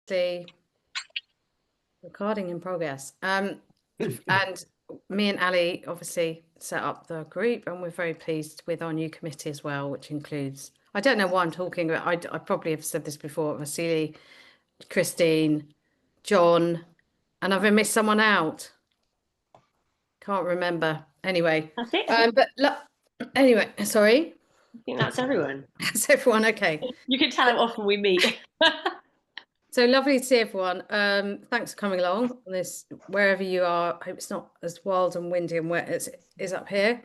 The recording in progress. And me and Ali obviously set up the group, and we're very pleased with our new committee as well, which includes, I don't know why I'm talking about, I probably have said this before, Vasily, Christine, John, and I've missed someone out. Can't remember. Anyway. That's it. But anyway, sorry. I think that's everyone. That's everyone. Okay. You can tell how often we meet. So lovely to see everyone. Thanks for coming along on this, wherever you are. I hope it's not as wild and windy and wet as it is up here.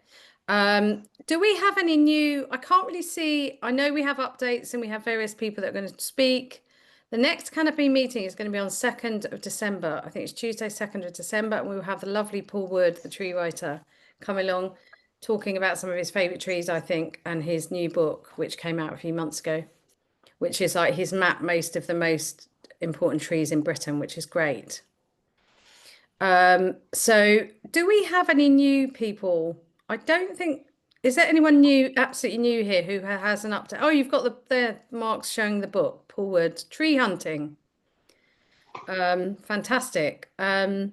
Do we have any new, I can't really see, I know we have updates and we have various people that are going to speak. The next Canopy meeting is going to be on 2nd of December. I think it's Tuesday, 2nd of December, and we will have the lovely Paul Wood, the tree writer, come along, talking about some of his favourite trees, I think, and his new book, which came out a few months ago, which is like he's mapped most of the most important trees in Britain, which is great. So do we have any new people? I don't think, is there anyone new, absolutely new here who has an update? Oh, you've got the Mark's showing the book, Paul Wood, Tree Hunting. Fantastic. I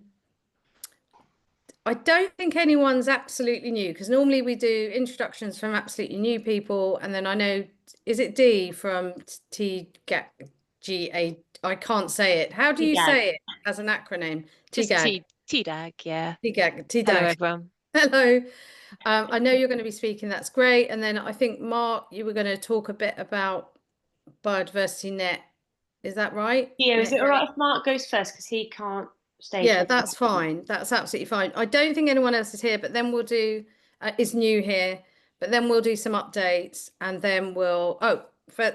don't think anyone's absolutely new, because normally we do introductions from absolutely new people, and then I know, is it D from TGA? I can't say it. How do you say it as an acronym? TDAG. TDAG, yeah. TDAG. Hello, everyone. Hello. I know you're going to be speaking. That's great. And then I think, Mark, you were going to talk a bit about Biodiversity Net. Is that right? Yeah, is it all right if Mark goes first, because he can't stay? Yeah, that's fine. That's absolutely fine. I don't think anyone else is here, but then we'll do, is new here, but then we'll do some updates, and then we'll,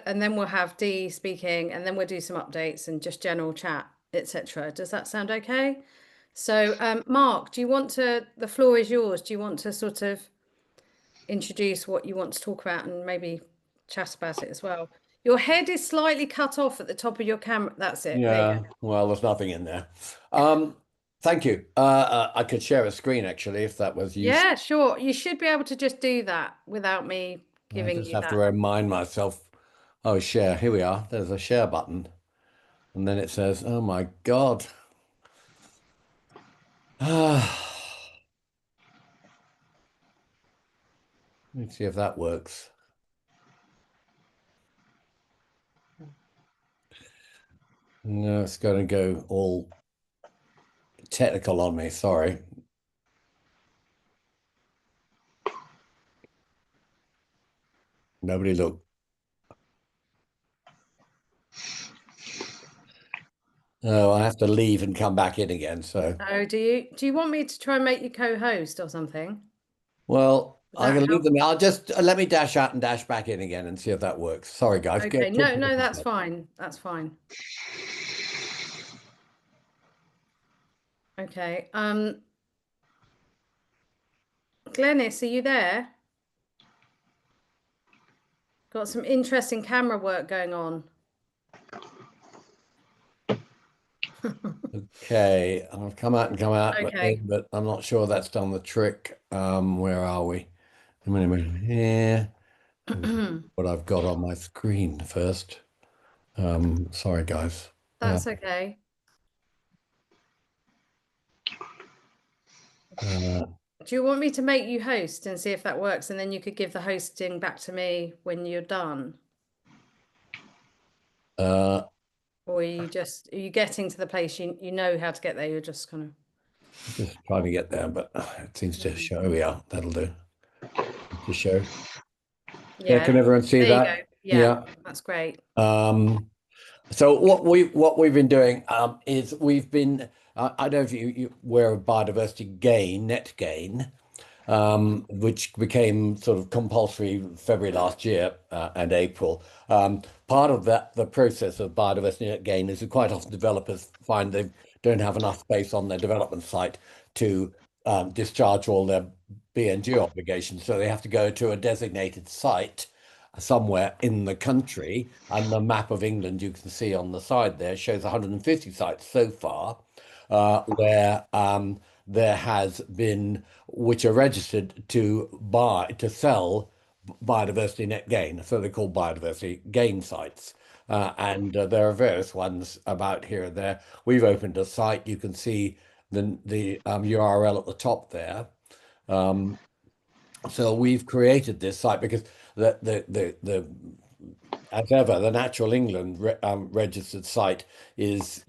and then we'll have Dee speaking, and then we'll do some updates and just general chat, etc. Does that sound okay? So, Mark, do you want to, the floor is yours. Do you want to sort of introduce what you want to talk about and maybe chat about it as well? Your head is slightly cut off at the top of your camera. That's it. Yeah, well, there's nothing in there. Thank you. I could share a screen, actually, if that was useful. Yeah, sure. You should be able to just do that without me giving you that. I just have to remind myself. Oh, share. Here we are. There's a share button. And then it says, oh, my God. Let's see if that works. No, it's going to go all technical on me. Sorry. Nobody look. Oh, I have to leave and come back in again. So. Oh, do you want me to try and make you co-host or something? Well, I'm going to leave them. I'll just let me dash out and dash back in again and see if that works. Sorry, guys. Okay. No, that's fine. That's fine. Okay. Glenys, are you there? Got some interesting camera work going on. Okay, I've come out and come out, okay. but I'm not sure that's done the trick. Where are we? A minute here. What I've got on my screen first. Sorry, guys. That's okay. Do you want me to make you host and see if that works, and then you could give the hosting back to me when you're done? Or are you getting to the place you know how to get there? You're just kind of just trying to get there, but it seems to show. Here we are. That'll do. To show. Yeah, can everyone see that? Yeah, that's great. So what we've been doing is we've been I don't know if you're aware of Biodiversity Gain, Net Gain, which became sort of compulsory February last year and April. Part of the process of Biodiversity Net Gain is that quite often developers find they don't have enough space on their development site to discharge all their BNG obligations, so they have to go to a designated site somewhere in the country. And the map of England you can see on the side there shows 150 sites so far where there has been, which are registered to sell biodiversity net gain, so they're called biodiversity gain sites. and there are various ones about here and there. We've opened a site. You can see the URL at the top there. So we've created this site because the as ever, the Natural England registered site is,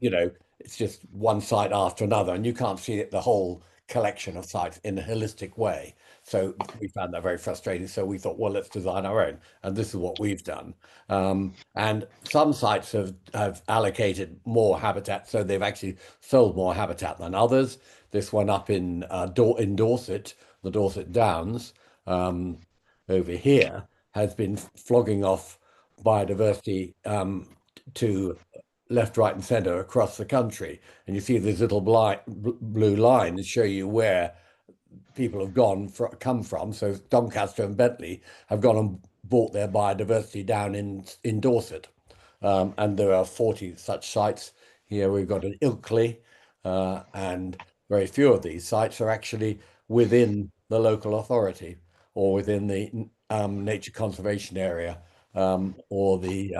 it's just one site after another, and you can't see the whole collection of sites in a holistic way. So we found that very frustrating. So we thought, well, let's design our own, and this is what we've done. And some sites have allocated more habitat, so they've actually sold more habitat than others. This one up in Dorset, the Dorset Downs, over here, has been flogging off biodiversity to left, right, and centre across the country. And you see these little blue lines show you where people have come from. So Doncaster and Bentley have gone and bought their biodiversity down in Dorset. And there are 40 such sites. Here we've got an Ilkley, and very few of these sites are actually within the local authority or within the nature conservation area, or the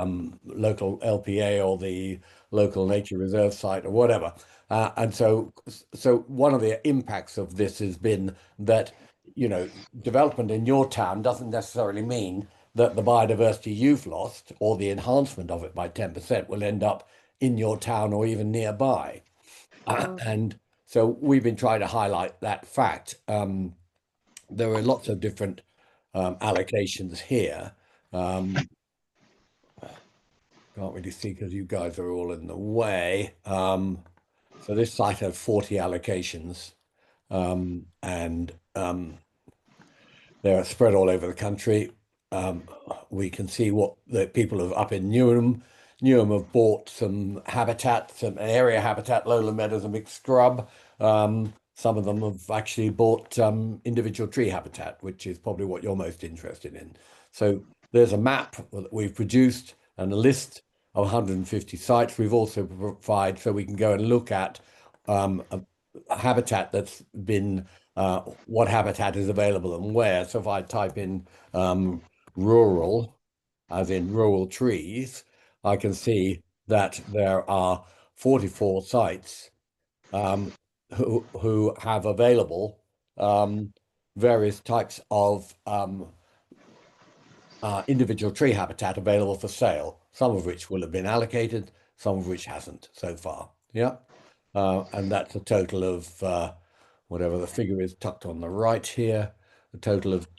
local LPA or the local nature reserve site or whatever. And so one of the impacts of this has been that, development in your town doesn't necessarily mean that the biodiversity you've lost or the enhancement of it by 10% will end up in your town or even nearby. And so we've been trying to highlight that fact. There are lots of different allocations here. Can't really see because you guys are all in the way. So this site has 40 allocations, and they're spread all over the country. We can see what the people have up in Newham. Newham have bought some habitat, some area habitat, lowland meadows, and mixed scrub. Some of them have actually bought individual tree habitat, which is probably what you're most interested in. So there's a map that we've produced and a list of 150 sites. We've also provided so we can go and look at a habitat that's been, what habitat is available and where. So if I type in rural, as in rural trees, I can see that there are 44 sites who have available various types of individual tree habitat available for sale, some of which will have been allocated, some of which hasn't so far. Yeah. And that's a total of whatever the figure is tucked on the right here, a total of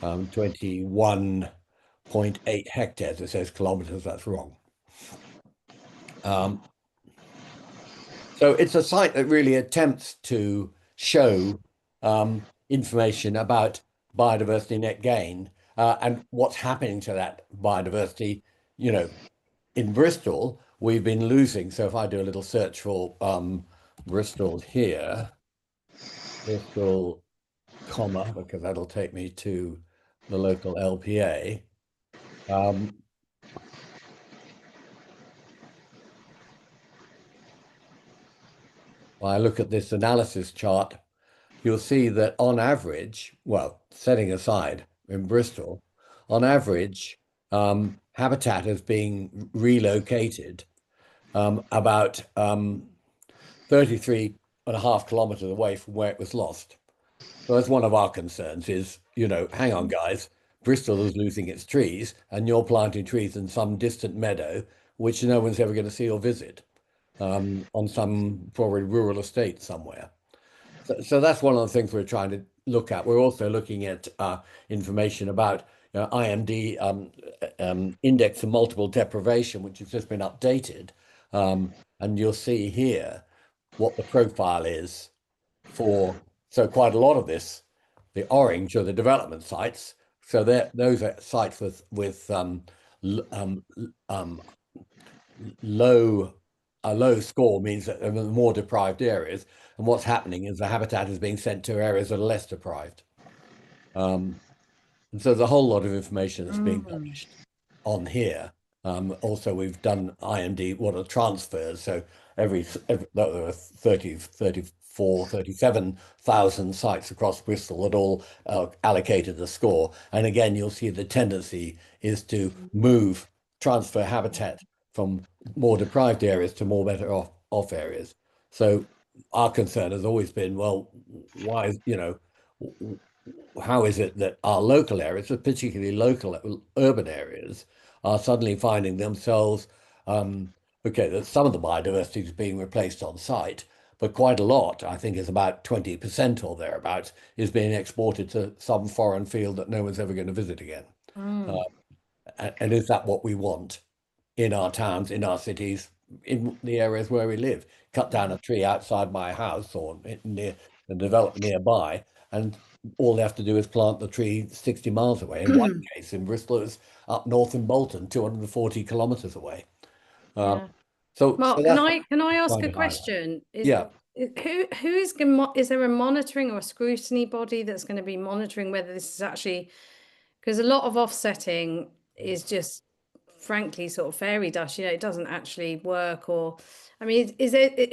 21.8 hectares. It says kilometers, that's wrong. So it's a site that really attempts to show information about biodiversity net gain and what's happening to that biodiversity. In Bristol, we've been losing. So if I do a little search for Bristol here, Bristol, comma, because that'll take me to the local LPA. I look at this analysis chart, you'll see that on average, well, setting aside in Bristol, on average, habitat is being relocated about 33.5 kilometers away from where it was lost. So that's one of our concerns is, hang on, guys, Bristol is losing its trees and you're planting trees in some distant meadow, which no one's ever going to see or visit, on some probably rural estate somewhere. So that's one of the things we're trying to look at. We're also looking at information about IMD index of multiple deprivation, which has just been updated. And you'll see here what the profile is for. So quite a lot of this, the orange are the development sites. So those are sites with a low score means that there are more deprived areas. And what's happening is the habitat is being sent to areas that are less deprived. And so there's a whole lot of information that's being published on here. Also, we've done IMD, what are transfers? So there are 30, 34, 37,000 sites across Bristol that all allocated a score. And again, you'll see the tendency is to move transfer habitat from more deprived areas to more better off areas. So our concern has always been, well, why is, how is it that our local areas, particularly local urban areas, are suddenly finding themselves, okay, that some of the biodiversity is being replaced on site, but quite a lot, I think is about 20% or thereabouts, is being exported to some foreign field that no one's ever going to visit again. And is that what we want in our towns, in our cities, in the areas where we live? Cut down a tree outside my house or near and develop nearby, and all they have to do is plant the tree 60 miles away. In one case, in Bristol, it was up north in Bolton, 240 kilometres away. Yeah. So Mark, that's can I ask trying a to highlight. question? Yeah. Is there a monitoring or a scrutiny body that's going to be monitoring whether this is actually, because a lot of offsetting is just frankly sort of fairy dust, it doesn't actually work. Or I mean,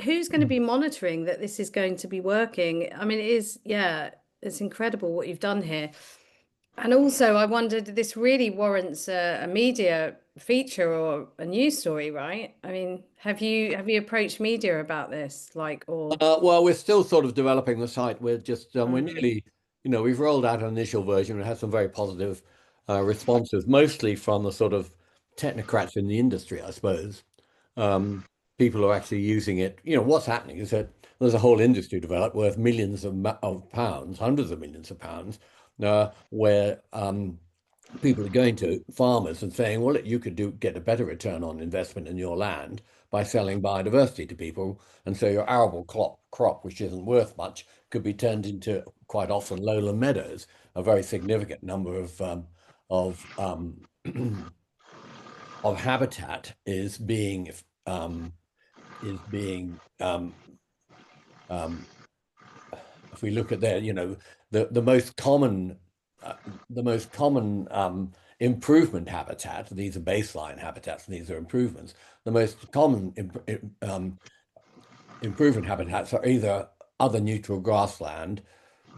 who's going to be monitoring that this is going to be working? I mean, it's incredible what you've done here. And also, I wondered, this really warrants a media feature or a news story, right? I mean, have you approached media about this, Well, we're still sort of developing the site. We're just we're nearly, we've rolled out an initial version. It has some very positive responses, mostly from the sort of technocrats in the industry, I suppose. People are actually using it. What's happening is that there's a whole industry developed worth millions of pounds, hundreds of millions of pounds, where people are going to farmers and saying, well, you could get a better return on investment in your land by selling biodiversity to people. And so your arable crop, which isn't worth much, could be turned into quite often lowland meadows. A very significant number of of habitat is being if we look at there, the most common improvement habitat, these are baseline habitats and these are improvements. The most common improvement habitats are either other neutral grassland,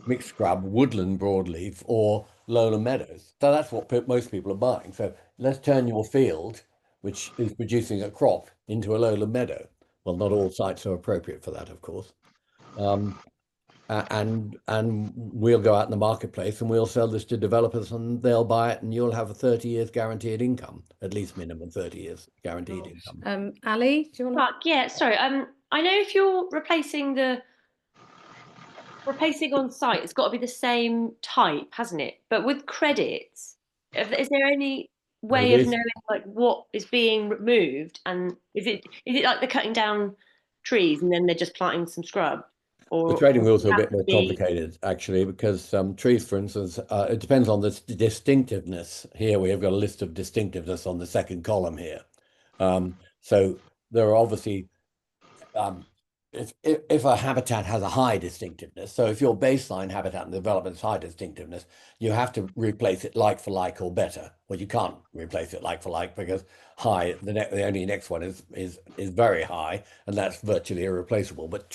mixed scrub, woodland broadleaf, or lowland meadows. So that's what most people are buying. So let's turn your field, which is producing a crop, into a lowland meadow. Well, not all sites are appropriate for that, of course. And we'll go out in the marketplace and we'll sell this to developers and they'll buy it and you'll have a 30 years guaranteed income, at least minimum 30 years guaranteed income. Ali, do you want to? Mark, yeah, sorry. I know if you're replacing on site, it's got to be the same type, hasn't it? But with credits, is there any way of knowing what is being removed? And is it like they're cutting down trees and then they're just planting some scrub? The trading rules are a bit more complicated, actually, because trees, for instance, it depends on the distinctiveness. Here we have got a list of distinctiveness on the second column here. So there are obviously, if a habitat has a high distinctiveness, so if your baseline habitat and development is high distinctiveness, you have to replace it like for like or better. Well, you can't replace it like for like because high, the only next one is very high, and that's virtually irreplaceable. But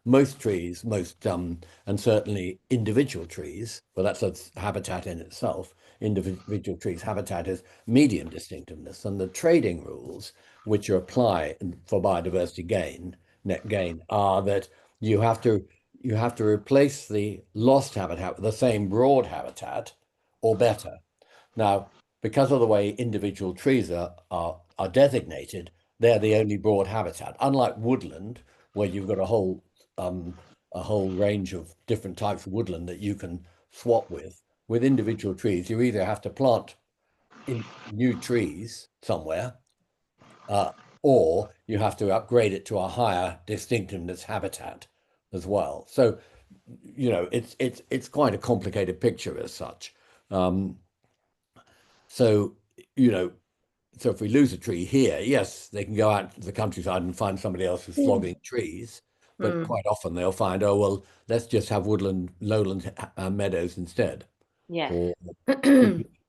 most trees, and certainly individual trees, well, that's a habitat in itself. Individual trees habitat is medium distinctiveness, and the trading rules which apply for biodiversity gain, net gain, are that you have to replace the lost habitat with the same broad habitat or better. Now, because of the way individual trees are designated, they're the only broad habitat. Unlike woodland, where you've got a whole range of different types of woodland that you can swap with individual trees, you either have to plant in new trees somewhere, or you have to upgrade it to a higher distinctiveness habitat as well. So, it's quite a complicated picture as such. So if we lose a tree here, yes, they can go out to the countryside and find somebody else who's flogging trees. But quite often they'll find, oh, well, let's just have lowland meadows instead. Yeah. Or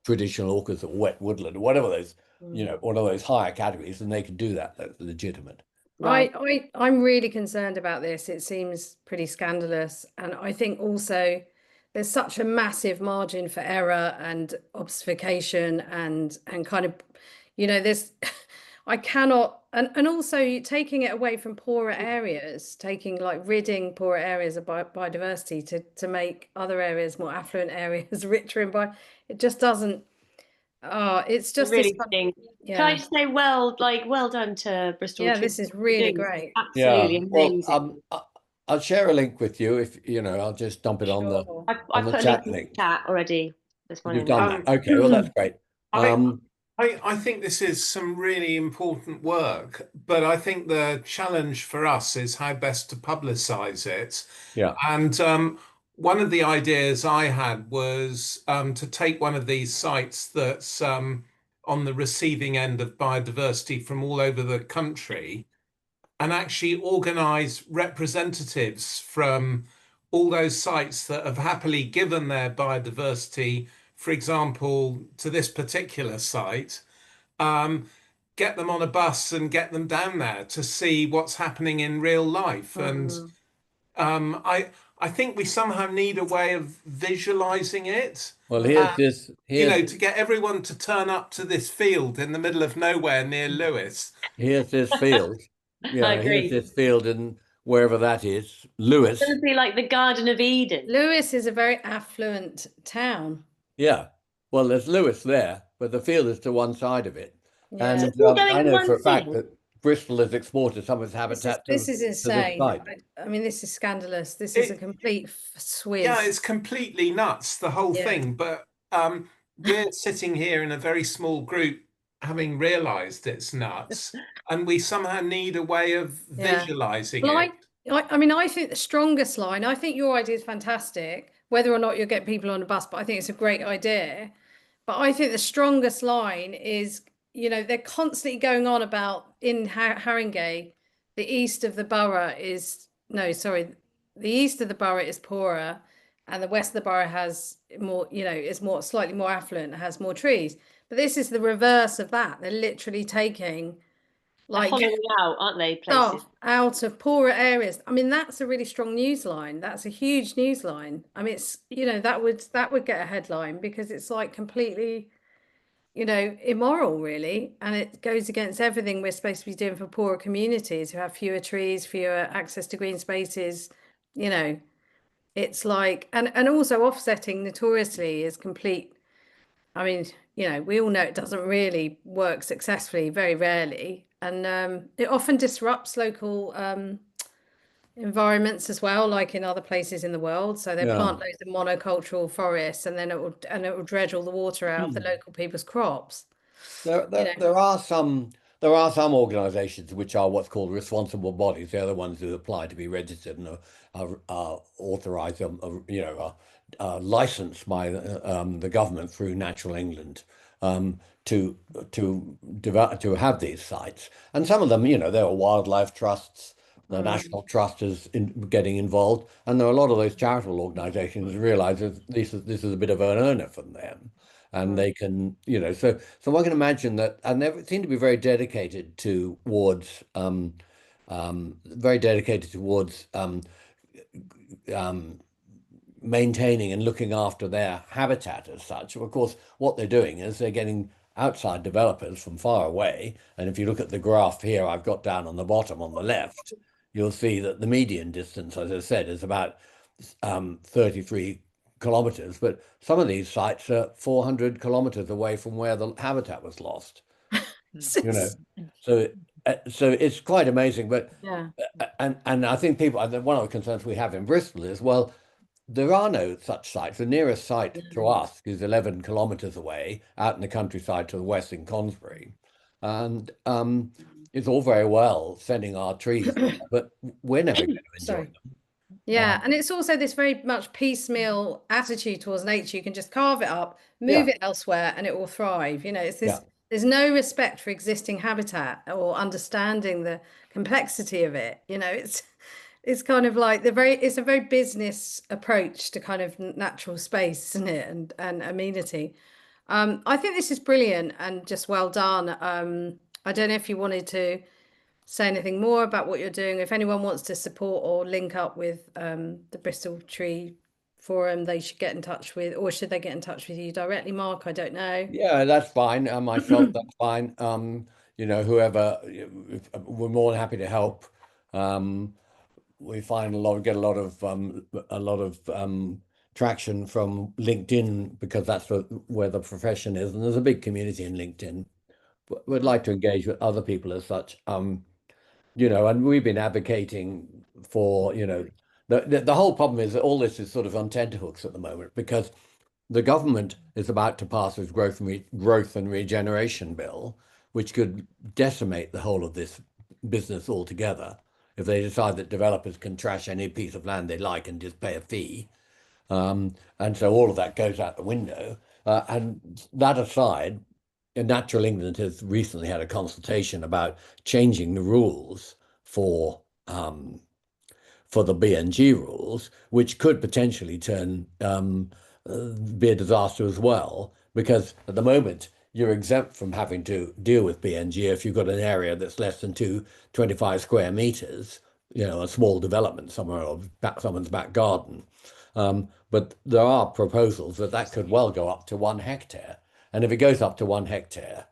traditional orchards or wet woodland or whatever those, one of those higher categories, and they can do that. That's legitimate. Right. I'm really concerned about this. It seems pretty scandalous. And I think also there's such a massive margin for error and obfuscation and kind of, you know, there's, I cannot, and also taking it away from poorer areas, ridding poorer areas of biodiversity to make other areas, more affluent areas, richer in it just doesn't, it's just this, really stinks. yeah. Can I just say, well done to Bristol Yeah, Tree this is really Forum. great. Absolutely amazing. Well, I'll share a link with you if I'll just dump it on the Sure. I put a link chat in the link. chat already this morning. You've done that. Okay, well that's great. I think this is some really important work, but I think the challenge for us is how best to publicize it. Yeah. And one of the ideas I had was to take one of these sites that's on the receiving end of biodiversity from all over the country and actually organize representatives from all those sites that have happily given their biodiversity, for example, to this particular site, get them on a bus and get them down there to see what's happening in real life. And I think we somehow need a way of visualizing it. Well, here's to get everyone to turn up to this field in the middle of nowhere near Lewes. Here's this field. I agree. Here's this field and wherever that is, Lewes. It's going to be like the Garden of Eden. Lewes is a very affluent town. Yeah. Well, there's Lewes there, but the field is to one side of it. Yeah. And I know for a fact that Bristol has exported some of its habitat This is insane. site. I mean, this is scandalous. This is a complete swizz. Yeah, it's completely nuts, the whole thing. But we're sitting here in a very small group having realized it's nuts, and we somehow need a way of visualizing it. I mean, I think the strongest line, I think your idea is fantastic, whether or not you'll get people on a bus, but I think it's a great idea. But I think the strongest line is, they're constantly going on about in Haringey, the east of the borough is, the east of the borough is poorer and the west of the borough has more, is more slightly more affluent, has more trees. But this is the reverse of that. They're literally taking hollowing out, aren't they, places out of poorer areas. I mean, that's a really strong news line. That's a huge news line. I mean, it's, that would get a headline because it's like completely, immoral, really. And it goes against everything we're supposed to be doing for poorer communities who have fewer trees, fewer access to green spaces. It's like, and also offsetting notoriously is complete. I mean, we all know it doesn't really work successfully, very rarely. And it often disrupts local environments as well, like in other places in the world. So they plant loads of monocultural forests, and then it will dredge all the water out of the local people's crops. There are some organisations which are what's called responsible bodies. They're the ones who apply to be registered and are authorised, licensed by the government through Natural England to have these sites. And some of them, there are wildlife trusts. The National Trust is getting involved, and there are a lot of those charitable organisations realise that this is a bit of an earner from them, and they can, so one can imagine that, and they seem to be very dedicated towards maintaining and looking after their habitat as such. Of course, what they're doing is they're getting outside developers from far away, and if you look at the graph here I've got down on the bottom on the left, you'll see that the median distance, as I said, is about 33 kilometers, but some of these sites are 400 kilometers away from where the habitat was lost. So it's quite amazing. But and I think one of the concerns we have in Bristol is, well, there are no such sites. The nearest site to us is 11 kilometers away, out in the countryside to the west in Consbury, and it's all very well sending our trees there, but we're never going to enjoy them. Yeah, and it's also this very much piecemeal attitude towards nature. You can just carve it up, move it elsewhere, and it will thrive. It's this. There's no respect for existing habitat or understanding the complexity of it. It's kind of like it's a very business approach to kind of natural space, isn't it? And amenity. I think this is brilliant and just well done. I don't know if you wanted to say anything more about what you're doing. If anyone wants to support or link up with the Bristol Tree Forum they should get in touch with, or should they get in touch with you directly, Mark? I don't know. Yeah, that's fine. Myself, that's fine. You know, whoever, we're more than happy to help. We find get a lot of traction from LinkedIn because that's where the profession is, and there's a big community in LinkedIn. But we'd like to engage with other people as such. You know, and we've been advocating for, you know, the whole problem is that all this is sort of on tenterhooks at the moment because the government is about to pass this growth and regeneration bill, which could decimate the whole of this business altogether if they decide that developers can trash any piece of land they like and just pay a fee. And so all of that goes out the window. And that aside, Natural England has recently had a consultation about changing the rules for the BNG rules, which could potentially be a disaster as well, because at the moment you're exempt from having to deal with BNG if you've got an area that's less than 25 square meters, you know, a small development somewhere or someone's back garden. But there are proposals that could well go up to 1 hectare. And if it goes up to 1 hectare,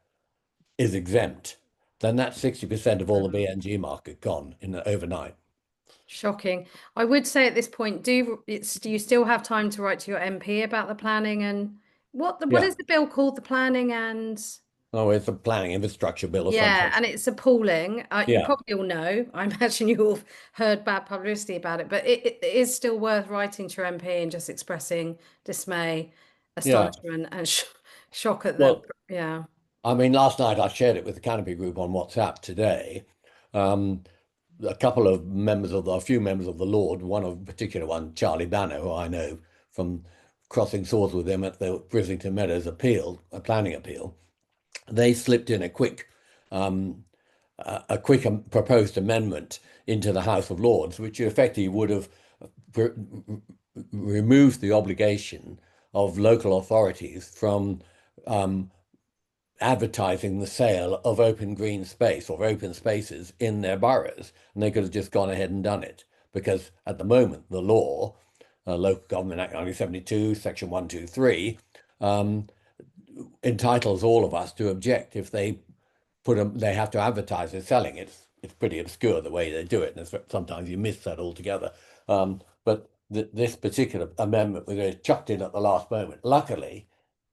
is exempt, then that's 60% of all the BNG market gone overnight. Shocking. I would say at this point, do you still have time to write to your MP about the planning and what is the bill called? The planning and Oh, it's a planning infrastructure bill or yeah, something. and it's appalling. You Yeah. probably all know. I imagine you all have heard bad publicity about it, but it is still worth writing to your MP and just expressing dismay, astonishment, and shock at the yeah. I mean, last night I shared it with the Canopy group on WhatsApp today. A few members of the Lord, one particular one, Charlie Banner, who I know from crossing swords with him at the Brislington Meadows appeal, a planning appeal, they slipped in a quick proposed amendment into the House of Lords, which effectively would have removed the obligation of local authorities from advertising the sale of open green space or open spaces in their boroughs, and they could have just gone ahead and done it, because at the moment the law, Local Government Act 1972, Section 123, entitles all of us to object if they they have to advertise they're selling it. It's pretty obscure the way they do it, and sometimes you miss that altogether. But this particular amendment was chucked in at the last moment. Luckily,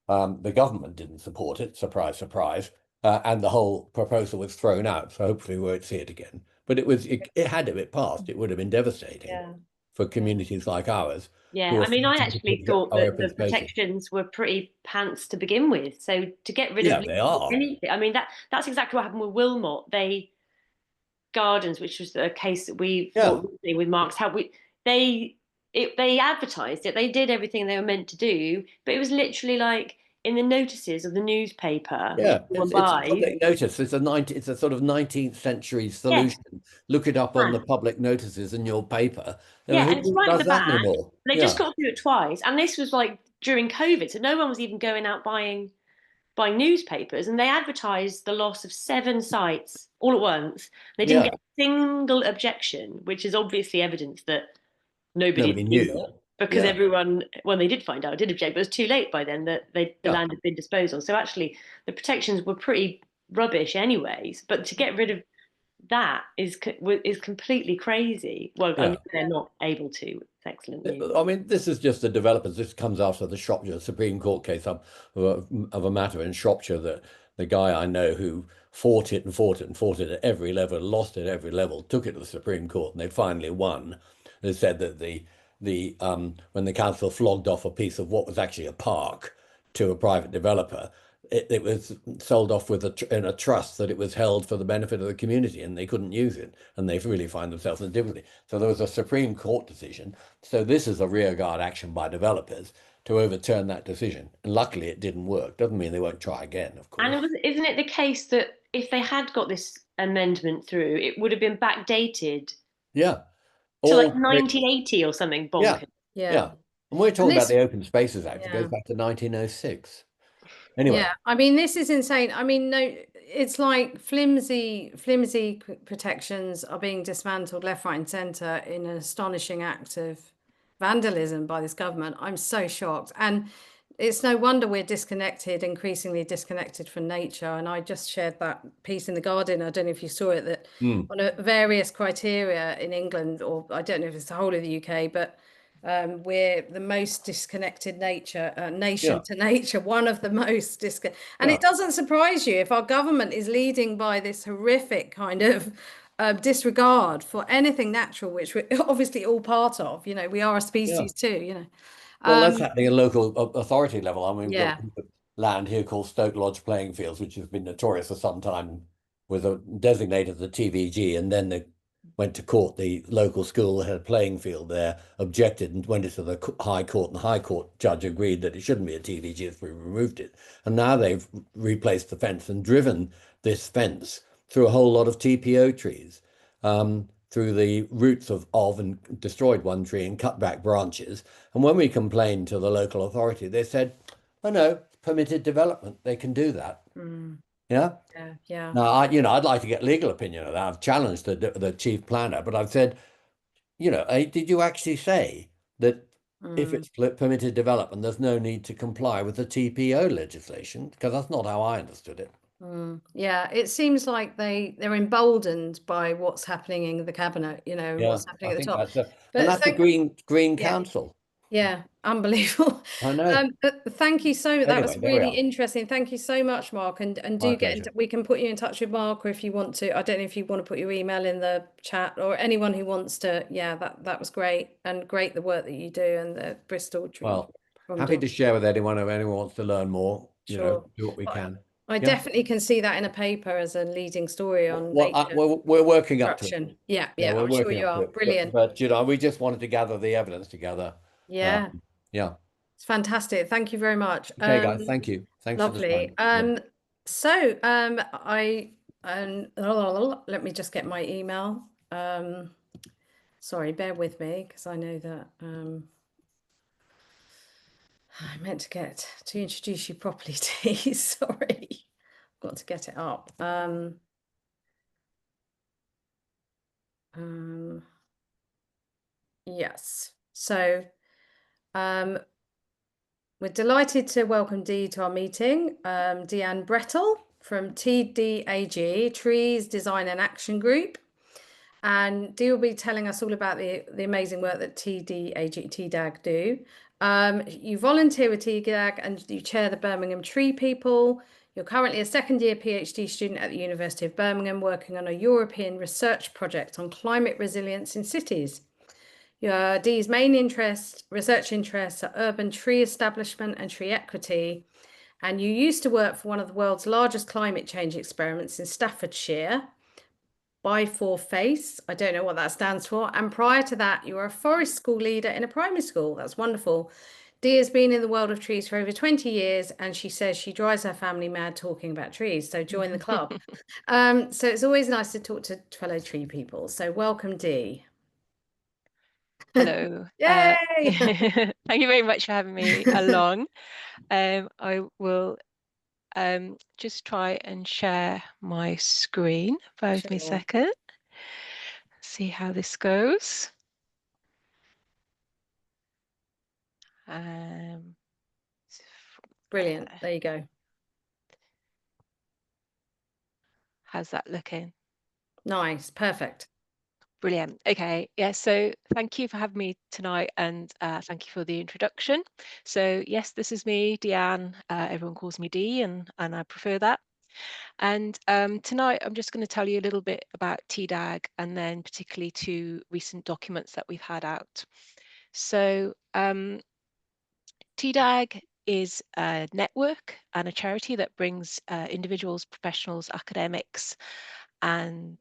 the government didn't support it, surprise, surprise, and the whole proposal was thrown out. So hopefully we won't see it again. But it had to be passed. It would have been devastating for communities like ours. Yeah, I mean, I actually thought that the protections were pretty pants to begin with. So to get rid of they are. anything, I mean, that's exactly what happened with Wilmot. Gardens, which was a case that we fought with Mark's help. They advertised it. They did everything they were meant to do, but it was literally like in the notices of the newspaper. Yeah, it's a public notice. It's a sort of 19th century solution. Yeah. Look it up on the public notices in your paper. And it's right at the back. Anymore? They just got to do it twice, and this was like during COVID, so no one was even going out buying newspapers, and they advertised the loss of 7 sites all at once. They didn't get a single objection, which is obviously evidence that nobody knew it, because everyone, when they did find out, did object, but it was too late by then that the land had been disposed of. So actually the protections were pretty rubbish anyways, but to get rid of that is completely crazy. Well, I mean, they're not able to. It's excellent news. I mean, this is just the developers. This comes after the Shropshire Supreme Court case of a matter in Shropshire that the guy I know who fought it at every level, lost at every level, took it to the Supreme Court, and they finally won. They said that when the council flogged off a piece of what was actually a park to a private developer, it was sold off in a trust that it was held for the benefit of the community, and they couldn't use it, and they really find themselves in difficulty. So there was a Supreme Court decision. So this is a rearguard action by developers to overturn that decision, and luckily it didn't work. Doesn't mean they won't try again, of course. And isn't it the case that if they had got this amendment through, it would have been backdated? Yeah. To like 1980 or something bonkers. Yeah. And we're talking about the Open Spaces Act. It goes back to 1906. Anyway. Yeah, I mean, this is insane. I mean, no, it's like flimsy protections are being dismantled left, right, and centre in an astonishing act of vandalism by this government. I'm so shocked. And it's no wonder we're disconnected, increasingly disconnected from nature. And I just shared that piece in The Guardian. I don't know if you saw it, that on various criteria in England, or I don't know if it's the whole of the UK, but we're the most disconnected nation to nature, one of the most disconnected. And it doesn't surprise you if our government is leading by this horrific kind of disregard for anything natural, which we're obviously all part of. You know, we are a species too, you know. Well, that's happening at local authority level. I mean, we've Yeah. got a piece of land here called Stoke Lodge Playing Fields, which has been notorious for some time, was designated the TVG, and then they went to court. The local school that had a playing field there objected and went into the High Court, and the High Court judge agreed that it shouldn't be a TVG if we removed it. And now they've replaced the fence and driven this fence through a whole lot of TPO trees. Through the roots of and destroyed one tree and cut back branches. And when we complained to the local authority, they said, "Oh no, permitted development. They can do that." Yeah. Yeah. Now, I'd like to get legal opinion of that. I've challenged the chief planner, but I've said, did you actually say that if it's permitted development, there's no need to comply with the TPO legislation? Because that's not how I understood it. Yeah, it seems like they're emboldened by what's happening in the cabinet, what's happening at the top. And that's the Green Council. Yeah, unbelievable. I know. Thank you so much. That was Anyway, really interesting. Thank you so much, Mark. And do we can put you in touch with Mark, or if you want to. I don't know if you want to put your email in the chat, or anyone who wants to. Yeah, that was great, and great the work that you do, and the Bristol Tree. Well, happy to share with anyone if anyone wants to learn more. Sure. Do what we can. I definitely can see that in a paper as a leading story on nature. We're working up to it. Yeah, I'm sure you are. Brilliant. But we just wanted to gather the evidence together. Yeah. It's fantastic. Thank you very much. Okay, guys. Thank you. Thanks. Lovely. So let me just get my email. Sorry, bear with me, because I know that I meant to introduce you properly, Dee. Sorry, I've got to get it up. Yes. So we're delighted to welcome Dee to our meeting. Deanne Brettle from TDAG, Trees Design and Action Group. And Dee will be telling us all about the amazing work that TDAG do. You volunteer with TDAG and you chair the Birmingham TreePeople. You're currently a second-year PhD student at the University of Birmingham, working on a European research project on climate resilience in cities. Dee's main research interests are urban tree establishment and tree equity. And you used to work for one of the world's largest climate change experiments in Staffordshire, By4Face. I don't know what that stands for. And prior to that, you were a forest school leader in a primary school. That's wonderful. Dee has been in the world of trees for over 20 years, and she says she drives her family mad talking about trees. So join the club. So it's always nice to talk to fellow tree people. So welcome, Dee. Hello. Yay! Thank you very much for having me along. I will just try and share my screen. Bear with me a second. See how this goes. Brilliant. There you go. How's that looking? Nice. Perfect. Brilliant. Okay. Yeah. So thank you for having me tonight, and thank you for the introduction. So yes, this is me, Deanne. Everyone calls me Dee, and I prefer that. And tonight I'm just going to tell you a little bit about TDAG, and then particularly two recent documents that we've had out. So TDAG is a network and a charity that brings individuals, professionals, academics, and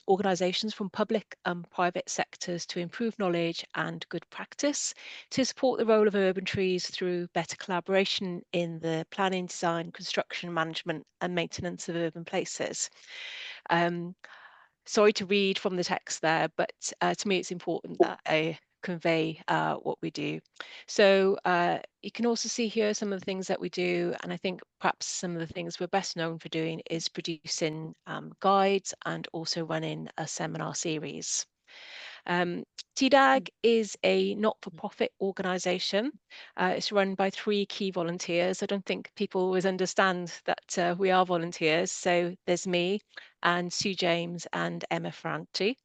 organisations from public and private sectors to improve knowledge and good practice to support the role of urban trees through better collaboration in the planning, design, construction, management and maintenance of urban places. Sorry to read from the text there, but to me it's important that I convey what we do. So you can also see here some of the things that we do, and I think perhaps some of the things we're best known for doing is producing guides and also running a seminar series. TDAG is a not-for-profit organisation. It's run by 3 key volunteers. I don't think people always understand that we are volunteers. So there's me and Sue James and Emma Franti.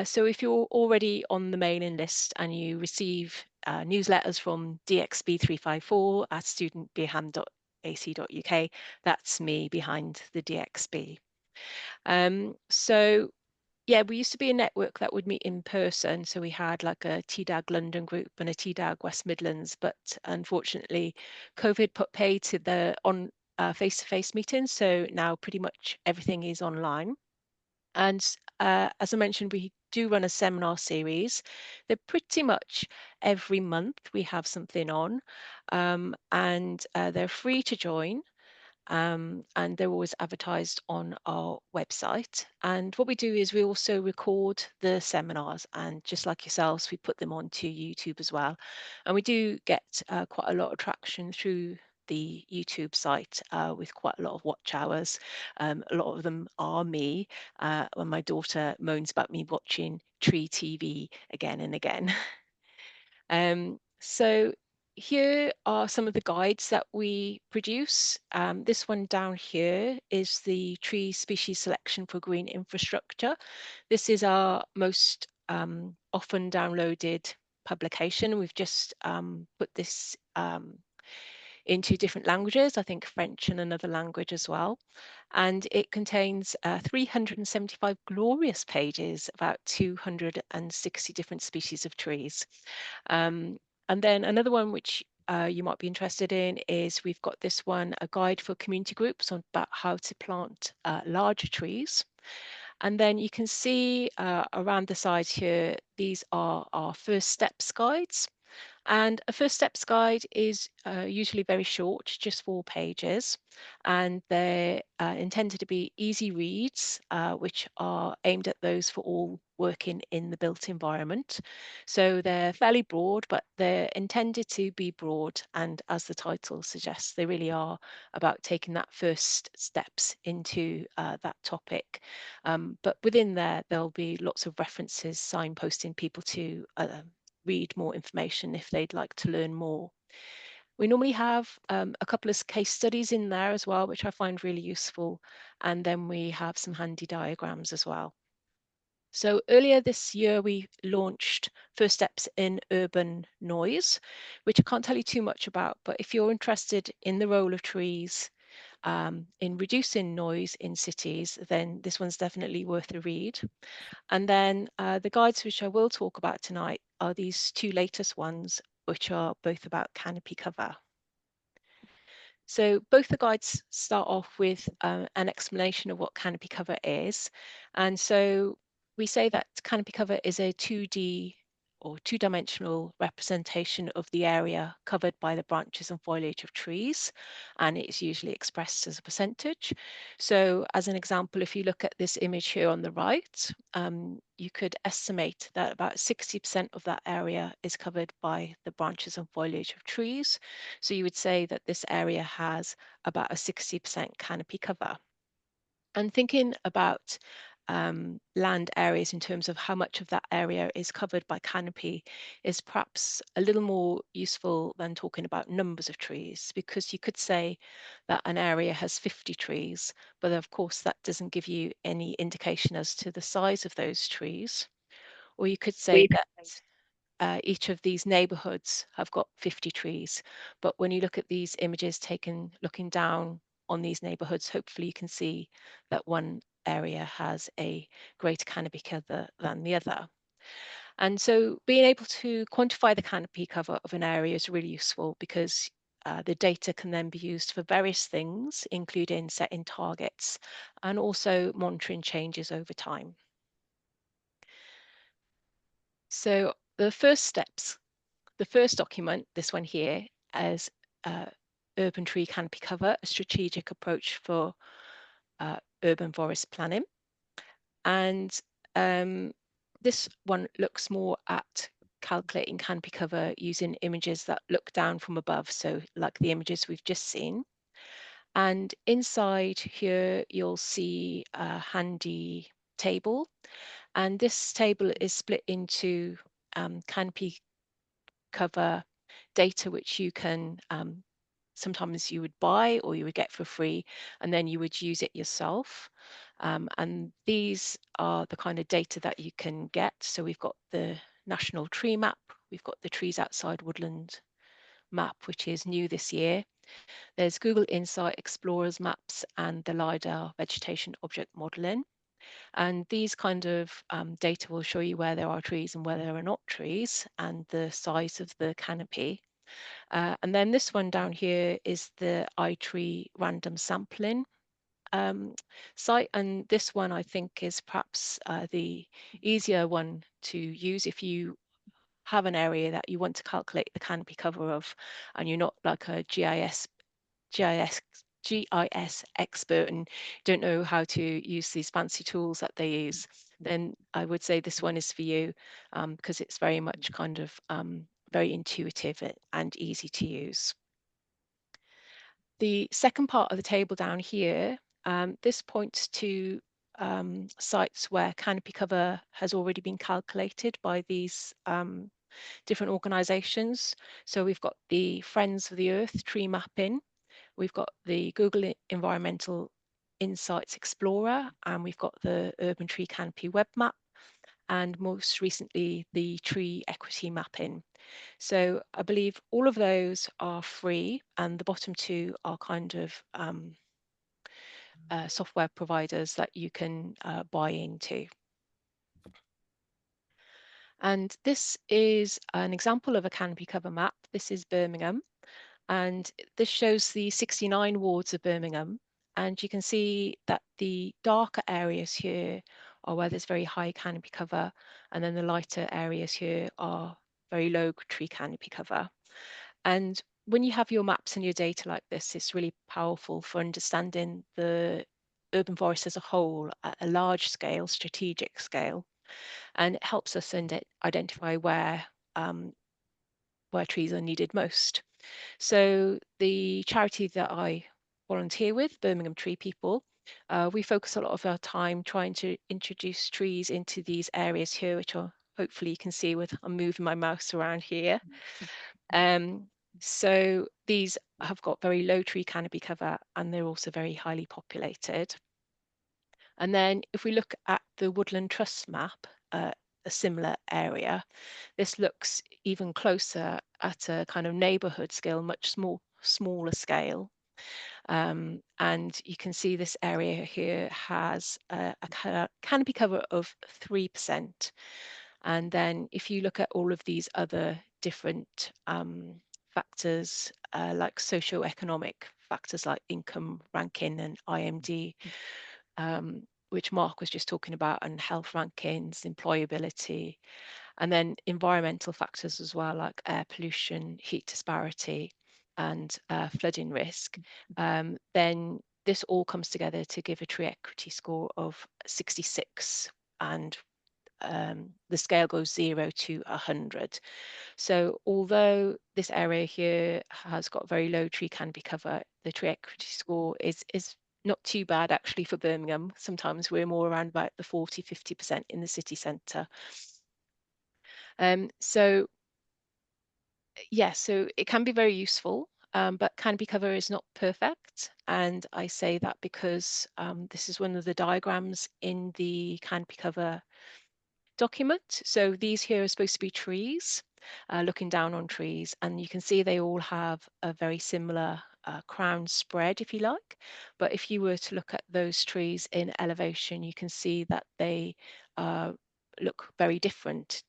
So if you're already on the mailing list and you receive newsletters from DXB354 at studentbham.ac.uk, that's me behind the DXB. So yeah, we used to be a network that would meet in person. So we had like a TDAG London group and a TDAG West Midlands, but unfortunately, COVID put pay to the face-to-face meetings. So now pretty much everything is online. And as I mentioned, we do run a seminar series. They're pretty much every month we have something on, and they're free to join. And they're always advertised on our website. And what we do is we also record the seminars, and just like yourselves, we put them onto YouTube as well. And we do get quite a lot of traction through the YouTube site with quite a lot of watch hours. A lot of them are me when my daughter moans about me watching Tree TV again and again. So here are some of the guides that we produce. This one down here is the Tree Species Selection for Green Infrastructure. This is our most often downloaded publication. We've just put this into different languages, I think French and another language as well. And it contains 375 glorious pages about 260 different species of trees. And then another one which you might be interested in is we've got this one, a guide for community groups on about how to plant larger trees. And then you can see around the sides here, these are our first steps guides. And a first steps guide is usually very short, just 4 pages, and they're intended to be easy reads, which are aimed at those for all working in the built environment. So they're fairly broad, but they're intended to be broad, and as the title suggests, they really are about taking that first steps into that topic. But within there, there'll be lots of references signposting people to read more information if they'd like to learn more. We normally have a couple of case studies in there as well, which I find really useful. And then we have some handy diagrams as well. So earlier this year, we launched First Steps in Urban Noise, which I can't tell you too much about, but if you're interested in the role of trees in reducing noise in cities, then this one's definitely worth a read. And then the guides which I will talk about tonight are these 2 latest ones, which are both about canopy cover. So both the guides start off with an explanation of what canopy cover is. And so we say that canopy cover is a 2D or 2-dimensional representation of the area covered by the branches and foliage of trees, and it's usually expressed as a percentage. So as an example, if you look at this image here on the right, you could estimate that about 60% of that area is covered by the branches and foliage of trees. So you would say that this area has about a 60% canopy cover. And thinking about land areas in terms of how much of that area is covered by canopy is perhaps a little more useful than talking about numbers of trees, because you could say that an area has 50 trees, but of course that doesn't give you any indication as to the size of those trees. Or you could say that each of these neighborhoods have got 50 trees, but when you look at these images taken looking down on these neighborhoods, hopefully you can see that one area has a greater canopy cover than the other. And so being able to quantify the canopy cover of an area is really useful, because the data can then be used for various things, including setting targets and also monitoring changes over time. So the first steps, the first document, this one here, as Urban Tree Canopy Cover, a strategic approach for urban forest planning. And this one looks more at calculating canopy cover using images that look down from above, so like the images we've just seen. And inside here, you'll see a handy table. And this table is split into canopy cover data, which you can sometimes you would buy or you would get for free, and then you would use it yourself. And these are the kind of data that you can get. So we've got the national tree map, we've got the trees outside woodland map, which is new this year. There's Google Insight Explorers maps and the LiDAR vegetation object modeling. And these kind of data will show you where there are trees and where there are not trees and the size of the canopy. And then this one down here is the iTree random sampling site. And this one I think is perhaps the easier one to use if you have an area that you want to calculate the canopy cover of, and you're not like a GIS expert and don't know how to use these fancy tools that they use, then I would say this one is for you, because it's very much kind of very intuitive and easy to use. The second part of the table down here, this points to sites where canopy cover has already been calculated by these different organisations. So we've got the Friends of the Earth tree mapping, we've got the Google Environmental Insights Explorer, and we've got the Urban Tree Canopy web map, and most recently the tree equity mapping. So I believe all of those are free, and the bottom two are kind of software providers that you can buy into. And this is an example of a canopy cover map. This is Birmingham, and this shows the 69 wards of Birmingham. And you can see that the darker areas here are where there's very high canopy cover, and then the lighter areas here are very low tree canopy cover. And when you have your maps and your data like this, it's really powerful for understanding the urban forest as a whole at a large scale, strategic scale, and it helps us identify where trees are needed most. So the charity that I volunteer with, Birmingham TreePeople, we focus a lot of our time trying to introduce trees into these areas here, which are hopefully you can see with I'm moving my mouse around here. So these have got very low tree canopy cover, and they're also very highly populated. And then if we look at the Woodland Trust map, a similar area, this looks even closer at a kind of neighbourhood scale, much smaller scale. And you can see this area here has a canopy cover of 3%. And then if you look at all of these other different factors, like socioeconomic factors like income ranking and IMD, which Mark was just talking about, and health rankings, employability, and then environmental factors as well, like air pollution, heat disparity, and flooding risk, then this all comes together to give a tree equity score of 66, and the scale goes 0 to 100. So although this area here has got very low tree canopy cover, the tree equity score is not too bad actually for Birmingham. Sometimes we're more around about the 40–50% in the city centre. So yeah, so it can be very useful, but canopy cover is not perfect. And I say that because this is one of the diagrams in the canopy cover document. So these here are supposed to be trees, looking down on trees, and you can see they all have a very similar crown spread, if you like. But if you were to look at those trees in elevation, you can see that they look very different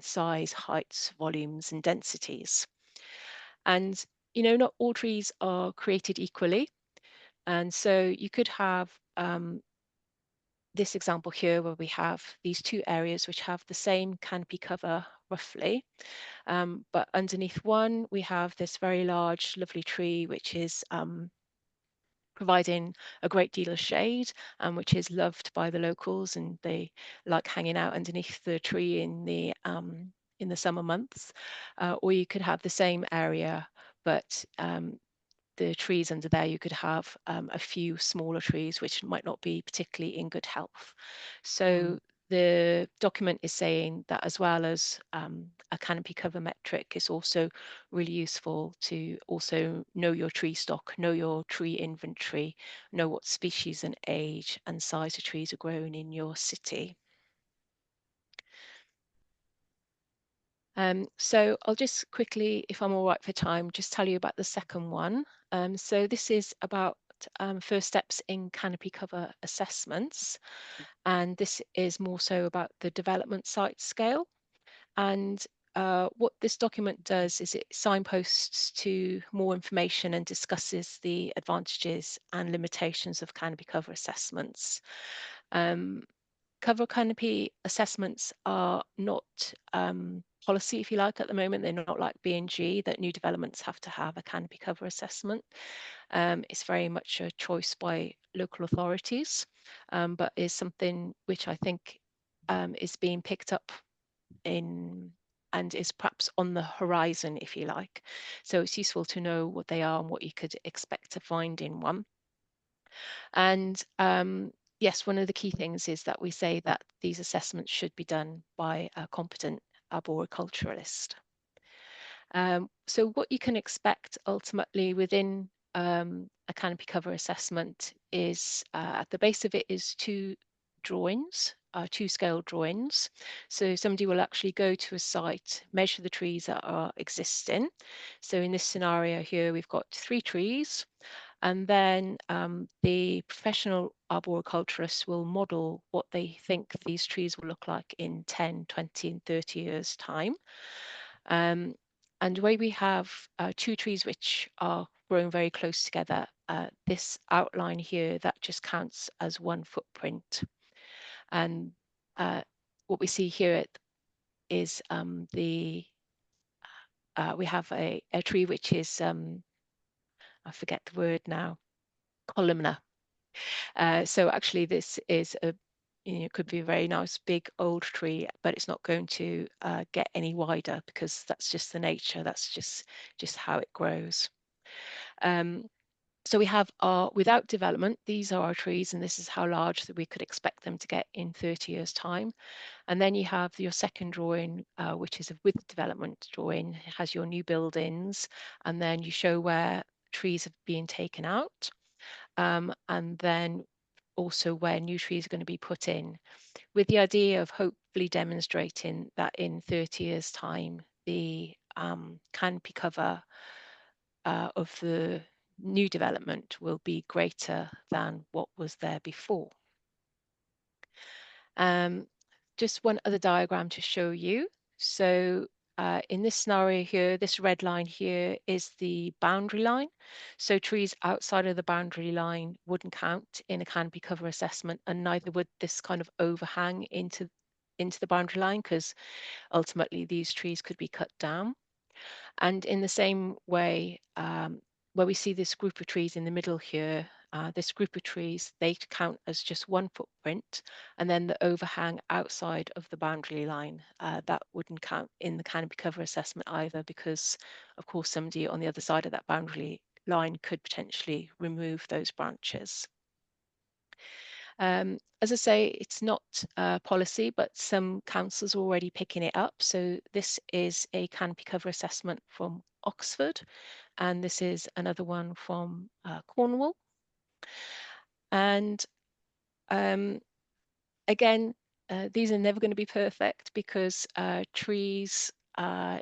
size, heights, volumes, and densities. And you know, not all trees are created equally, and so you could have this example here where we have these two areas which have the same canopy cover roughly, but underneath one we have this very large lovely tree which is providing a great deal of shade, and which is loved by the locals, and they like hanging out underneath the tree in the summer months. Or you could have the same area, but the trees under there, you could have a few smaller trees which might not be particularly in good health. So the document is saying that as well as a canopy cover metric, it's also really useful to also know your tree stock, know your tree inventory, know what species and age and size of trees are grown in your city. So I'll just quickly, if I'm all right for time, just tell you about the second one. So this is about first steps in canopy cover assessments. And this is more so about the development site scale. And what this document does is it signposts to more information and discusses the advantages and limitations of canopy cover assessments. Cover canopy assessments are not policy, if you like, at the moment. They're not like B&G, that new developments have to have a canopy cover assessment. It's very much a choice by local authorities, but is something which I think is being picked up in and is perhaps on the horizon, if you like. So it's useful to know what they are and what you could expect to find in one. And yes, one of the key things is that we say that these assessments should be done by a competent arboriculturalist. So what you can expect ultimately within a canopy cover assessment is at the base of it is two drawings, two scale drawings. So somebody will actually go to a site, measure the trees that are existing. So in this scenario here, we've got 3 trees. And then the professional arboriculturists will model what they think these trees will look like in 10, 20, and 30 years' time. And the way we have 2 trees which are growing very close together, this outline here, that just counts as 1 footprint. And what we see here is we have a tree which is, I forget the word now, columnar. So actually this is could be a very nice big old tree, but it's not going to get any wider because that's just the nature, that's just how it grows. So we have our without development, these are our trees, and this is how large that we could expect them to get in 30 years' time. And then you have your second drawing, which is a with development drawing. It has your new buildings, and then you show where trees have been taken out, and then also where new trees are going to be put in, with the idea of hopefully demonstrating that in 30 years' time, the canopy cover of the new development will be greater than what was there before. Just one other diagram to show you. So in this scenario here, this red line here is the boundary line. So trees outside of the boundary line wouldn't count in a canopy cover assessment, and neither would this kind of overhang into the boundary line, because ultimately these trees could be cut down. And in the same way, where we see this group of trees in the middle here, this group of trees, they count as just 1 footprint, and then the overhang outside of the boundary line, that wouldn't count in the canopy cover assessment either, because of course somebody on the other side of that boundary line could potentially remove those branches. As I say, it's not policy, but some councils are already picking it up. So this is a canopy cover assessment from Oxford, and this is another one from Cornwall. And again, these are never going to be perfect, because trees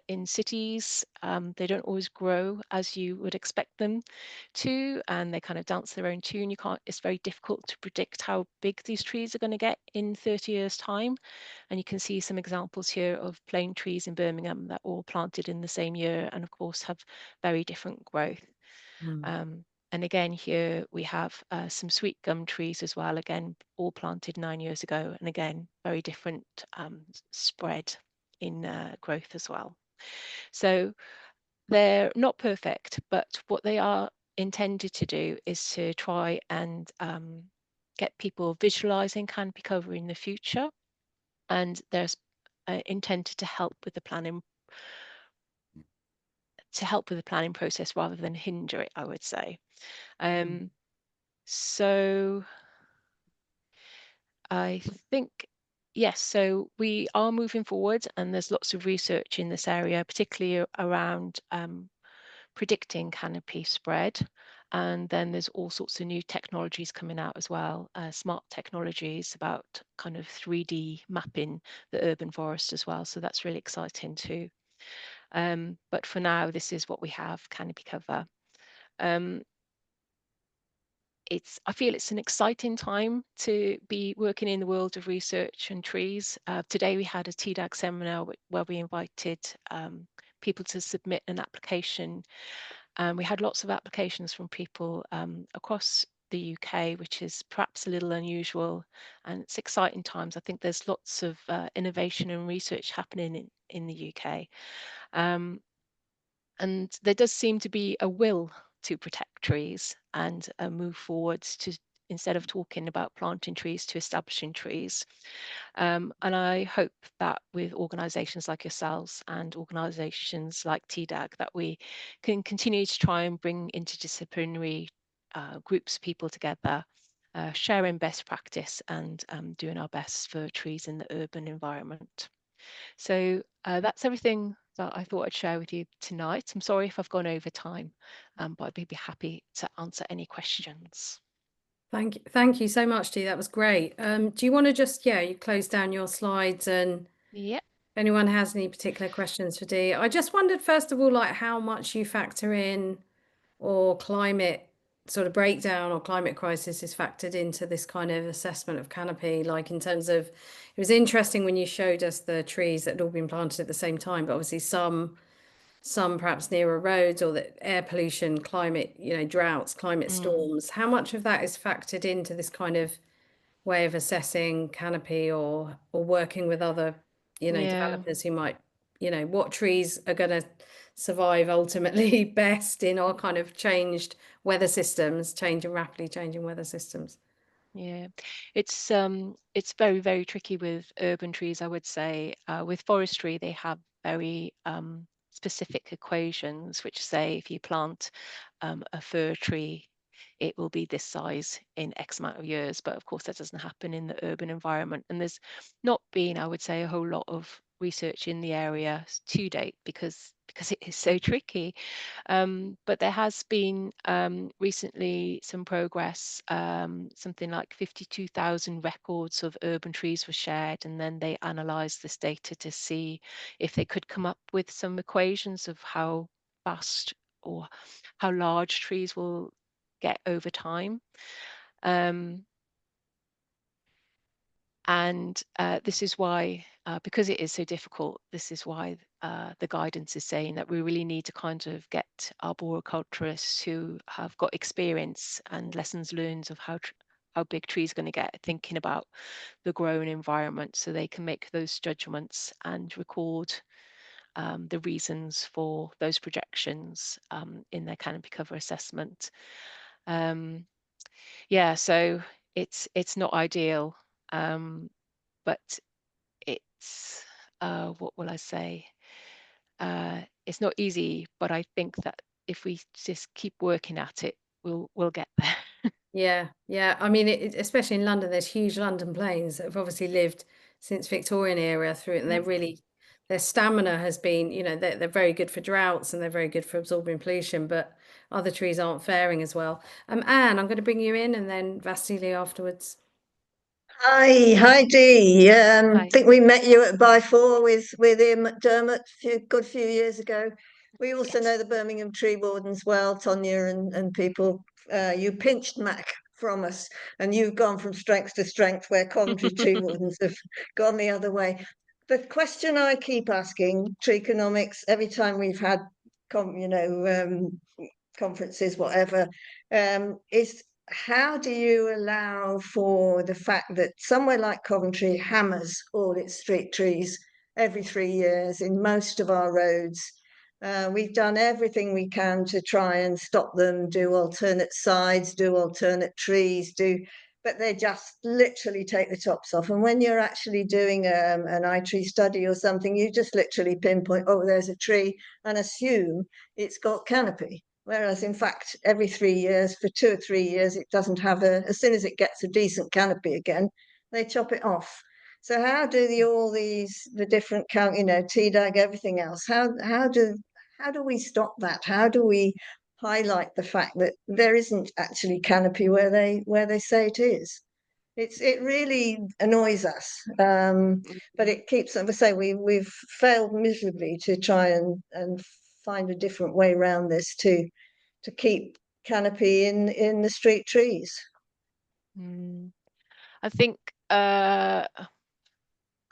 in cities, they don't always grow as you would expect them to, and they kind of dance their own tune. It's very difficult to predict how big these trees are going to get in 30 years' time. And you can see some examples here of plane trees in Birmingham that all planted in the same year, and of course have very different growth. And again, here we have some sweet gum trees as well, again, all planted 9 years ago, and again, very different spread in growth as well. So they're not perfect, but what they are intended to do is to try and get people visualizing canopy cover in the future, and there's intended to help with the planning process rather than hinder it, I would say. So I think, Yes, so we are moving forward, and there's lots of research in this area, particularly around predicting canopy spread. And then there's all sorts of new technologies coming out as well, smart technologies about kind of 3D mapping the urban forest as well. So that's really exciting too. But for now, this is what we have, canopy cover. I feel it's an exciting time to be working in the world of research and trees. Today we had a TDAG seminar where we invited people to submit an application. We had lots of applications from people across the UK, which is perhaps a little unusual, and it's exciting times. I think there's lots of innovation and research happening in the UK. And there does seem to be a will to protect trees and move forwards to, instead of talking about planting trees, to establishing trees. And I hope that with organisations like yourselves and organisations like TDAG, that we can continue to try and bring interdisciplinary groups of people together, sharing best practice and doing our best for trees in the urban environment. So that's everything that I thought I'd share with you tonight. I'm sorry if I've gone over time, but I'd be happy to answer any questions. Thank you so much, Dee. That was great. Do you want to just, you close down your slides, and yeah, if anyone has any particular questions for Dee? I just wondered, first of all, like how much you factor in, or climate sort of breakdown or climate crisis is factored into this kind of assessment of canopy, like in terms of, it was interesting when you showed us the trees that had all been planted at the same time, but obviously some perhaps nearer roads, or the air pollution, climate, droughts, climate storms. How much of that is factored into this kind of way of assessing canopy, or working with other, developers who might, what trees are going to survive ultimately best in our kind of changed weather systems, rapidly changing weather systems? Yeah, it's very, very tricky with urban trees, I would say. With forestry, they have very specific equations, which say if you plant a fir tree, it will be this size in X amount of years. But of course, that doesn't happen in the urban environment. And there's not been, I would say, a whole lot of research in the area to date because it is so tricky. But there has been recently some progress. Something like 52,000 records of urban trees were shared, and then they analysed this data to see if they could come up with some equations of how fast or how large trees will get over time. And this is why, because it is so difficult, this is why the guidance is saying that we really need to kind of get arboriculturists who have got experience and lessons learned of how big trees are going to get, thinking about the growing environment, so they can make those judgments and record the reasons for those projections in their canopy cover assessment. Yeah, so it's not ideal. But it's what will I say? It's not easy, but I think that if we just keep working at it, we'll get there. Yeah. I mean, especially in London, there's huge London plains that have obviously lived since Victorian era through it, and they're really, their stamina has been, they're very good for droughts, and they're very good for absorbing pollution, but other trees aren't faring as well. Anne, I'm going to bring you in, and then Vasily afterwards. Hi Dee. Hi. Think we met you at By4 with Ian McDermott a good few years ago. We also know the Birmingham tree wardens well, Tonya and people. You pinched Mac from us, and you've gone from strength to strength, where Coventry tree wardens have gone the other way. The question I keep asking Treeconomics every time we've had conferences, whatever, is how do you allow for the fact that somewhere like Coventry hammers all its street trees every 3 years in most of our roads? We've done everything we can to try and stop them, do alternate sides, do alternate trees, but they just literally take the tops off. And when you're actually doing an iTree study or something, you just literally pinpoint, oh, there's a tree, and assume it's got canopy. Whereas in fact, every 3 years, for 2 or 3 years, it doesn't have as soon as it gets a decent canopy again, they chop it off. So how do the different TDAG, everything else? How do we stop that? How do we highlight the fact that there isn't actually canopy where they say it is? It really annoys us, but it keeps. As I say, we've failed miserably to try and find a different way around this to keep canopy in the street trees. I think,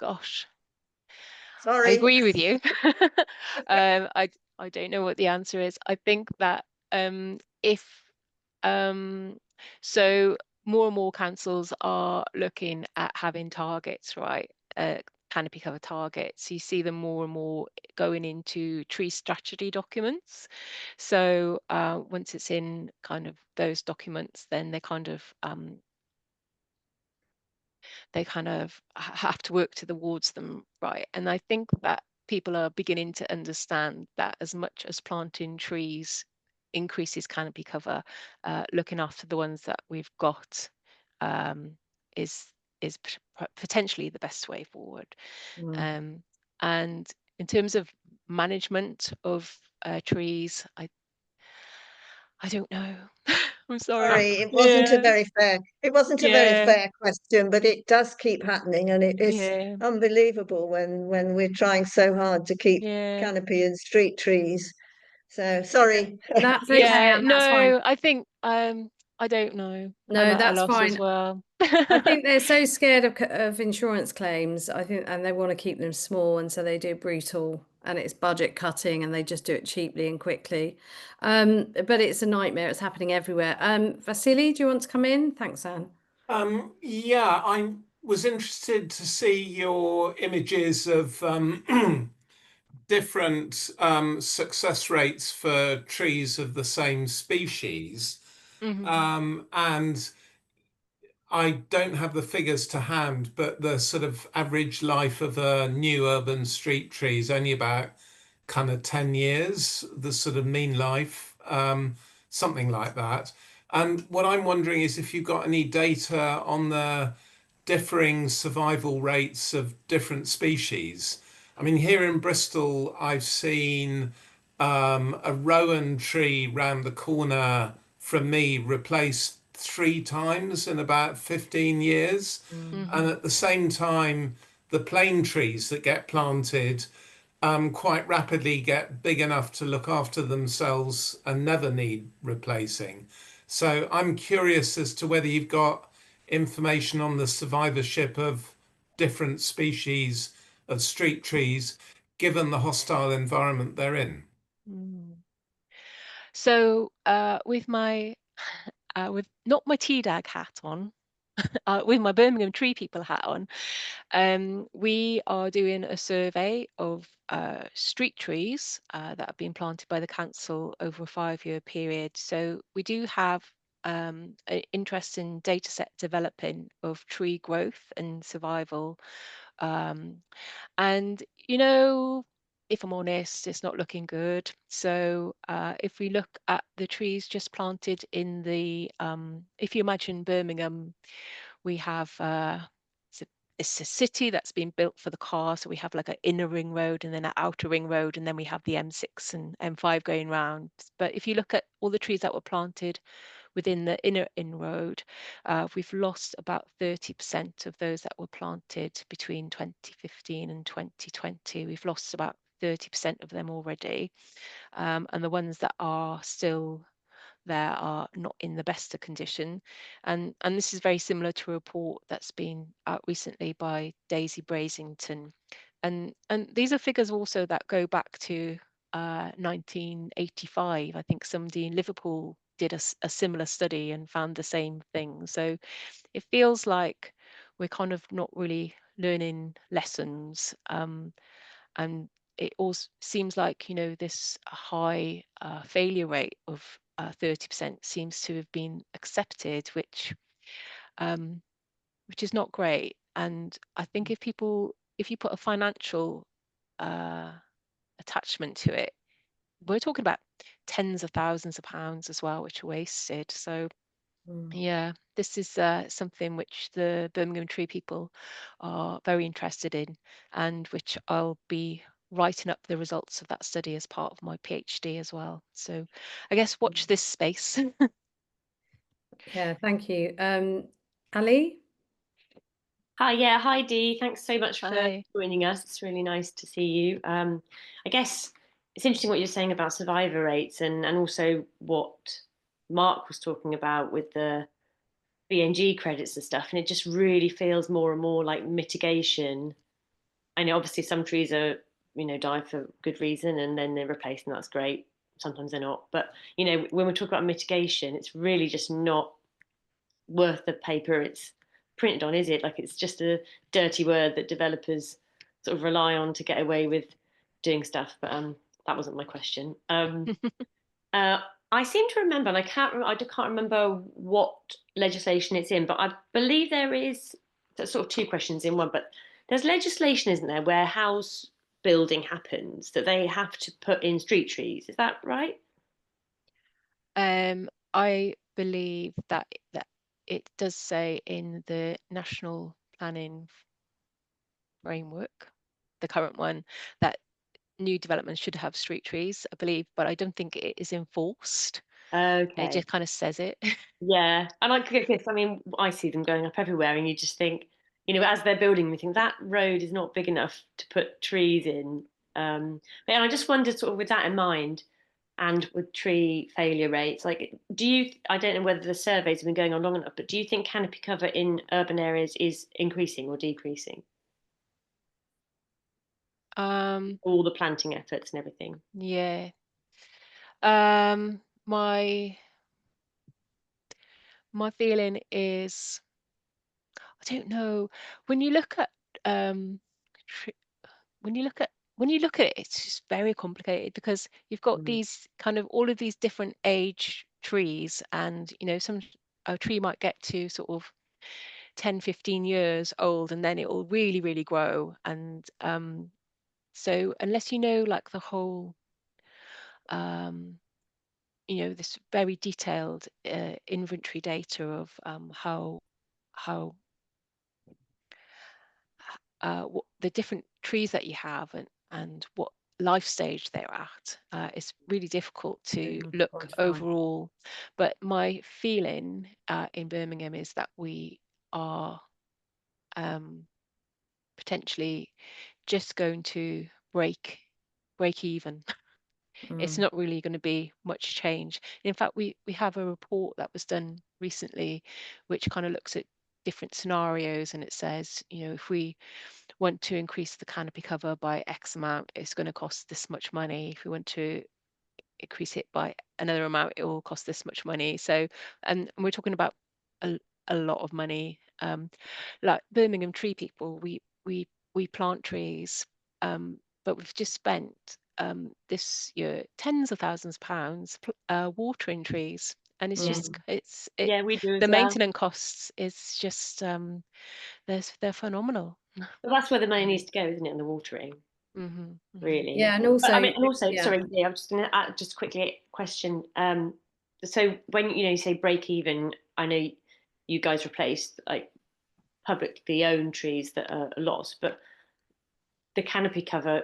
gosh, Sorry. I agree with you. I don't know what the answer is. I think that if so more and more councils are looking at having targets, right? Canopy cover targets. You see them more and more going into tree strategy documents. So once it's in kind of those documents, then they kind of have to work towards them, right? And I think that people are beginning to understand that as much as planting trees increases canopy cover, looking after the ones that we've got is potentially the best way forward. And in terms of management of trees, I don't know. I'm sorry. It wasn't a very fair. It wasn't a very Yeah. fair question, but it does keep happening, and it is Yeah. unbelievable when we're trying so hard to keep Yeah. canopy and street trees. So sorry. That's okay, Yeah, and that's fine. no, I think I don't know. No, I'm at a that's loss as fine. well. I think they're so scared of insurance claims. I think, and they want to keep them small, and so they do brutal, and it's budget cutting, and they just do it cheaply and quickly. But it's a nightmare. It's happening everywhere. Vasily, do you want to come in? Thanks, Anne. Yeah, I was interested to see your images of different success rates for trees of the same species. And I don't have the figures to hand, but the sort of average life of a new urban street tree is only about kind of 10 years, the sort of mean life, something like that. And what I'm wondering is if you've got any data on the differing survival rates of different species. I mean, here in Bristol, I've seen a rowan tree round the corner from me replaced 3 times in about 15 years. And at the same time, the plane trees that get planted quite rapidly get big enough to look after themselves and never need replacing. So I'm curious as to whether you've got information on the survivorship of different species of street trees, given the hostile environment they're in. So with my with not my TDAG hat on, with my Birmingham TreePeople hat on, we are doing a survey of street trees that have been planted by the council over a 5-year period. So we do have an interesting data set developing of tree growth and survival. And, if I'm honest, it's not looking good. So if we look at the trees just planted in if you imagine Birmingham, we have it's a city that's been built for the car. So we have like an inner ring road and then an outer ring road, and then we have the M6 and M5 going round. But if you look at all the trees that were planted within the inner road, we've lost about 30% of those that were planted between 2015 and 2020. We've lost about 30% of them already. And the ones that are still there are not in the best of condition. And this is very similar to a report that's been out recently by Daisy Brasington. And these are figures also that go back to 1985. I think somebody in Liverpool did a similar study and found the same thing. So it feels like we're kind of not really learning lessons. And it also seems like, this high failure rate of 30% seems to have been accepted, which is not great. And I think if you put a financial attachment to it, we're talking about tens of thousands of pounds as well, which are wasted. So Yeah, this is something which the Birmingham Tree People are very interested in, and which I'll be writing up the results of that study as part of my PhD as well. So I guess watch this space. Yeah, thank you. Ali? Hi, yeah, hi Dee. Thanks so much for Hi. joining us. It's really nice to see you. I guess it's interesting what you're saying about survivor rates and also what Mark was talking about with the BNG credits and stuff. And it just really feels more and more like mitigation. I know obviously some trees are, die for good reason and then they're replaced and that's great. Sometimes they're not. But, when we talk about mitigation, it's really just not worth the paper it's printed on, is it? Like it's just a dirty word that developers sort of rely on to get away with doing stuff. But that wasn't my question. I seem to remember, and I can't remember what legislation it's in, but I believe there is sort of two questions in one. But there's legislation, isn't there, where house building happens that they have to put in street trees. Is that right? I believe that it does say in the National Planning Framework, the current one, that new developments should have street trees, I believe, but I don't think it is enforced. It Okay. just kind of says it. Yeah, and I mean, I see them going up everywhere, and you just think, as they're building, you think that road is not big enough to put trees in. But I just wondered, sort of, with that in mind, and with tree failure rates, like, I don't know whether the surveys have been going on long enough, but do you think canopy cover in urban areas is increasing or decreasing? All the planting efforts and everything. Yeah. My feeling is, I don't know. When you look at when you look at it, it's just very complicated because you've got these kind of all of these different age trees, and a tree might get to sort of 10-15 years old and then it will really, really grow. And so unless you know like the whole this very detailed inventory data of how what the different trees that you have and what life stage they're at, it's really difficult to look overall. But my feeling in Birmingham is that we are potentially just going to break even. It's not really going to be much change. In fact, we have a report that was done recently which kind of looks at different scenarios, and it says, if we want to increase the canopy cover by X amount, it's going to cost this much money. If we want to increase it by another amount, it will cost this much money. So, and we're talking about a lot of money. Like Birmingham Tree People, we plant trees, but we've just spent this year tens of thousands of pounds watering trees, and it's just yeah, we do as the well. maintenance costs is just they're phenomenal. But that's where the money needs to go, isn't it? In the watering. Really. Yeah, and also, but, I mean, and also, yeah. sorry, I'm just going to add just quickly a question. So when you say break even, I know you guys replaced like publicly owned trees that are lost, but the canopy cover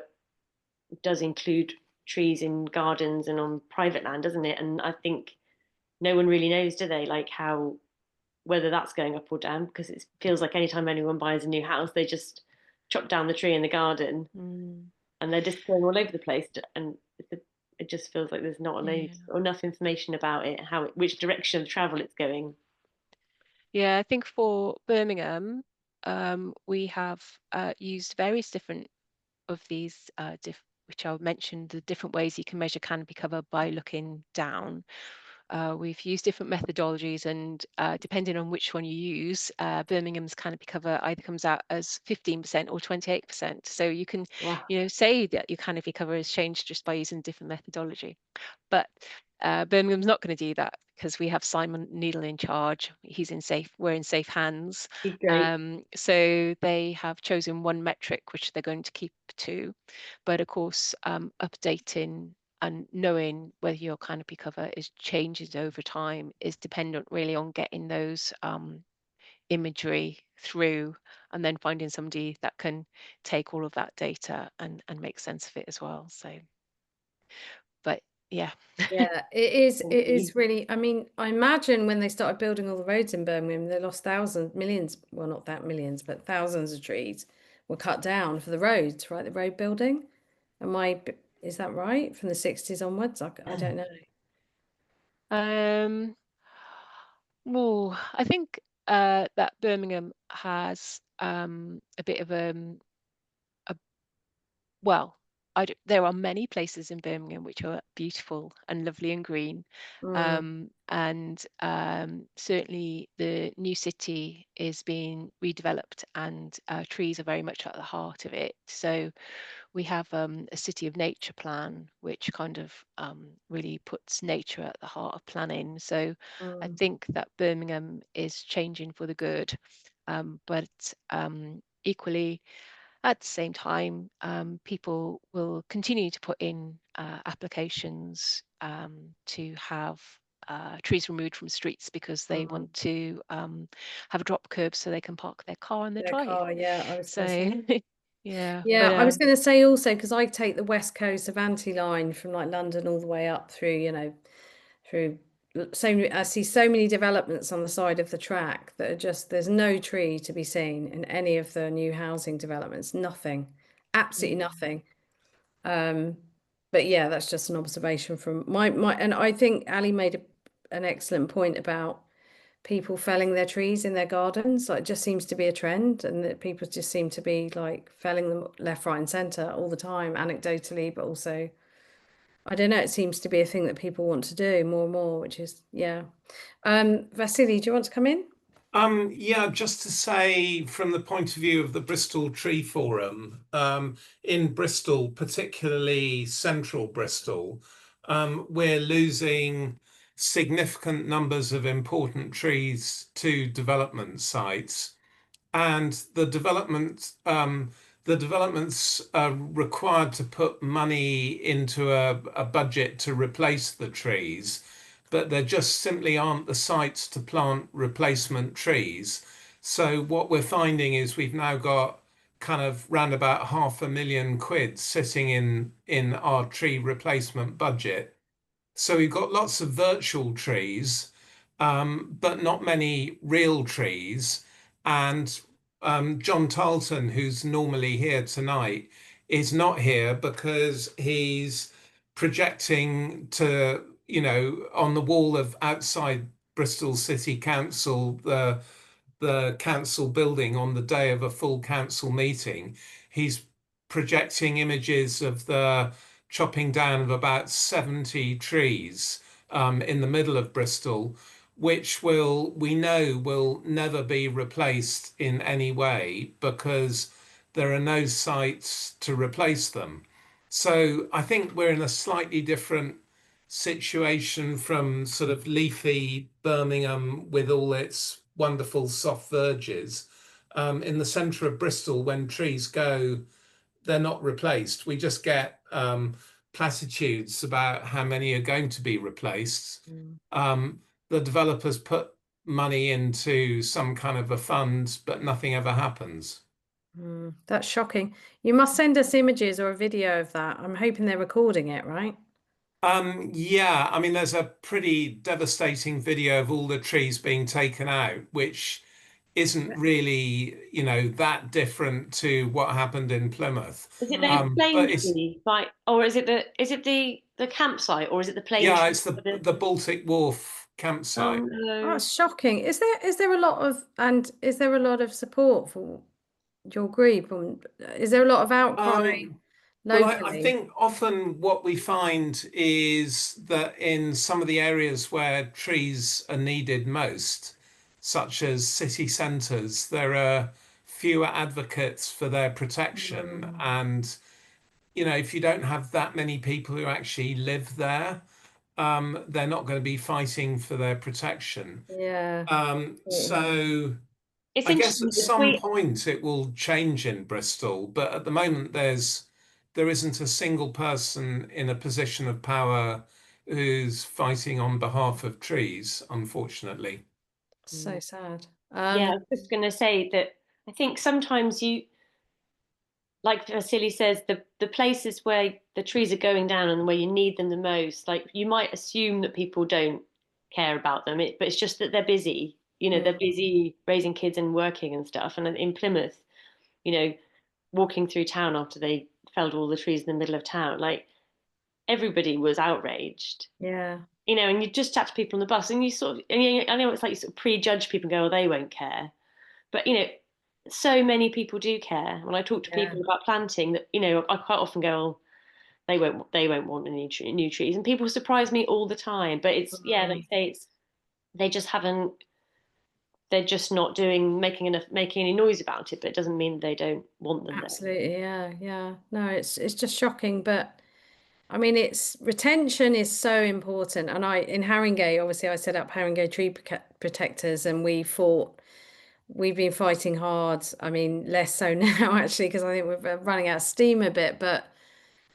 does include trees in gardens and on private land, doesn't it? And I think no one really knows, do they? Like whether that's going up or down, because it feels like anytime anyone buys a new house, they just chop down the tree in the garden. And they're just going all over the place, and it just feels like there's not enough information about it, which direction of travel it's going. Yeah, I think for Birmingham, we have used various different of these, which I'll mention, the different ways you can measure canopy cover by looking down. We've used different methodologies, and depending on which one you use, Birmingham's canopy cover either comes out as 15% or 28%. So you can, say that your canopy cover has changed just by using different methodology. But Birmingham's not going to do that because we have Simon Needle in charge. We're in safe hands. So they have chosen one metric which they're going to keep to, but of course updating and knowing whether your canopy cover is changes over time is dependent really on getting those imagery through, and then finding somebody that can take all of that data and make sense of it as well. So, but yeah. Yeah, it is really, I mean, I imagine when they started building all the roads in Birmingham, they lost thousands, millions, well, not that millions, but thousands of trees were cut down for the roads, right? The road building. Is that right? From the 60s onwards? I don't know. Well, I think that Birmingham has a bit of well, there are many places in Birmingham which are beautiful and lovely and green. And certainly the new city is being redeveloped, and trees are very much at the heart of it. So we have a city of nature plan, which kind of really puts nature at the heart of planning. So I think that Birmingham is changing for the good, but equally, at the same time, people will continue to put in applications to have trees removed from streets because they want to have a drop curb so they can park their car on their drive. Yeah, I was so yeah. Yeah, but, I was going to say also, because I take the West Coast Avanti line from like London all the way up through, you know, through so many, I see so many developments on the side of the track that are just, there's no tree to be seen in any of the new housing developments, nothing, absolutely nothing. But yeah, that's just an observation from my, and I think Ali made an excellent point about people felling their trees in their gardens. Like, it just seems to be a trend, and that people just seem to be like felling them left, right, and centre all the time, anecdotally, but also, I don't know, it seems to be a thing that people want to do more and more, which is, yeah. Vasily, do you want to come in? Yeah, just to say, from the point of view of the Bristol Tree Forum, in Bristol, particularly central Bristol, we're losing significant numbers of important trees to development sites, and the developments are required to put money into a budget to replace the trees, but there just simply aren't the sites to plant replacement trees. So what we're finding is we've now got kind of round about £500,000 sitting in our tree replacement budget. So we've got lots of virtual trees, but not many real trees. And John Tarleton, who's normally here tonight, is not here because he's projecting to, you know, on the wall of outside Bristol City Council, the council building on the day of a full council meeting. He's projecting images of the chopping down of about 70 trees in the middle of Bristol, which we know will never be replaced in any way because there are no sites to replace them. So I think we're in a slightly different situation from sort of leafy Birmingham with all its wonderful soft verges. In the centre of Bristol, when trees go, they're not replaced. We just get platitudes about how many are going to be replaced. The developers put money into some kind of a fund, but nothing ever happens. That's shocking. You must send us images or a video of that. I'm hoping they're recording it, right? Yeah, I mean, there's a pretty devastating video of all the trees being taken out, which isn't really, you know, that different to what happened in Plymouth. Is it the plane but it's, tree, like, or is it the campsite, or is it the plane yeah, tree? it's the Baltic Wharf campsite. Oh no. That's shocking. Is there a lot of support for your group? Is there a lot of outcry Well, locally? I think often what we find is that in some of the areas where trees are needed most, such as city centres, there are fewer advocates for their protection. And, you know, if you don't have that many people who actually live there, they're not going to be fighting for their protection. Yeah. So It's I guess interesting at because some point it will change in Bristol, but at the moment there's there isn't a single person in a position of power who's fighting on behalf of trees, unfortunately. So sad. Yeah, I was just going to say that I think sometimes you, like Vasily says, the places where the trees are going down and where you need them the most, like you might assume that people don't care about them, but it's just that they're busy. They're busy raising kids and working and stuff. And in Plymouth, walking through town after they felled all the trees in the middle of town, like everybody was outraged. Yeah. And you just chat to people on the bus, and you sort of, I know it's like you sort of prejudge people and go, oh, they won't care. But, so many people do care. When I talk to people about planting, that, I quite often go, oh, they won't want any new trees. And people surprise me all the time. But it's, like you say, they just haven't, they're just not making any noise about it, but it doesn't mean they don't want them. Absolutely, yeah. No, it's just shocking, but I mean, retention is so important. And in Haringey, obviously, I set up Haringey Tree Protectors, and we've been fighting hard. I mean, less so now actually, because I think we're running out of steam a bit. But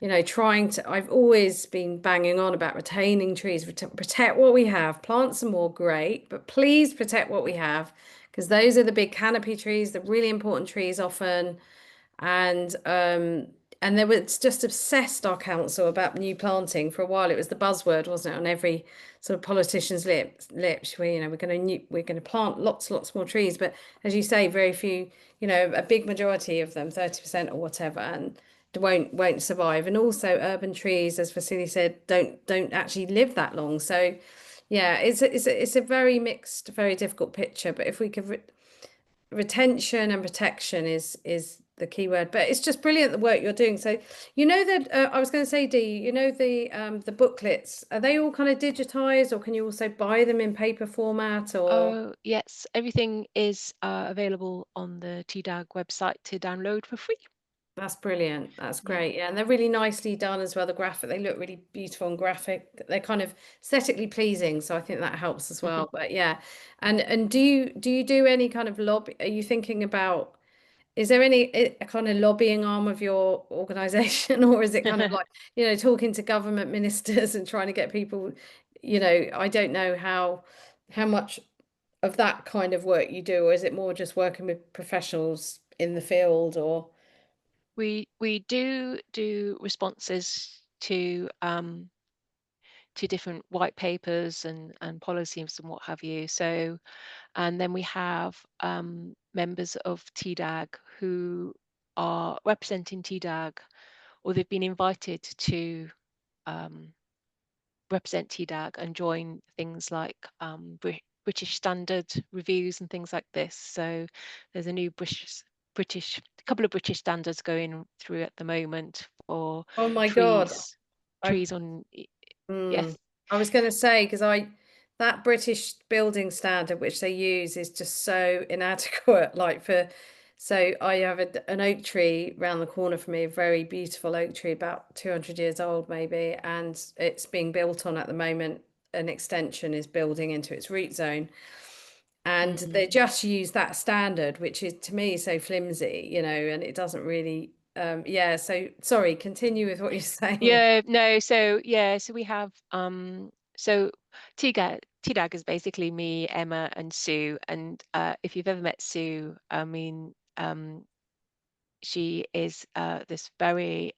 I've always been banging on about retaining trees, protect what we have, plant some more, great, but please protect what we have, because those are the big canopy trees, the really important trees often. And they were just obsessed, our council, about new planting. For a while it was the buzzword, wasn't it, on every sort of politician's lips. We're going to plant lots more trees, but as you say, very few, a big majority of them, 30% or whatever, and won't survive. And also urban trees, as Vasily said, don't actually live that long. So yeah, it's a very mixed, very difficult picture. But if we could retention and protection is the key word. But it's just brilliant, the work you're doing. So that I was going to say, Dee, the booklets, are they all kind of digitized, or can you also buy them in paper format? Or Oh yes, everything is available on the TDAG website to download for free. That's brilliant. That's great. Yeah, and they're really nicely done as well. The graphic, they look really beautiful and graphic. They're kind of aesthetically pleasing, so I think that helps as well. But yeah, and do you do any kind of lobby? Are you thinking about? Is there any a kind of lobbying arm of your organization, or is it kind of like, talking to government ministers and trying to get people, I don't know how much of that kind of work you do, or is it more just working with professionals in the field? Or We do responses to different white papers and policies and what have you. So, and then we have members of TDAG who are representing TDAG, or they've been invited to represent TDAG and join things like British standard reviews and things like this. So there's a new couple of British standards going through at the moment for oh my God, trees on. Yes. I was going to say, because that British building standard which they use is just so inadequate. So I have an oak tree round the corner from me, a very beautiful oak tree, about 200 years old maybe, and it's being built on at the moment. An extension is building into its root zone, and they just use that standard, which is to me so flimsy, and it doesn't really. So sorry, continue with what you're saying. Yeah, no, so we have so TDAG is basically me, Emma, and Sue. And if you've ever met Sue, I mean, she is this very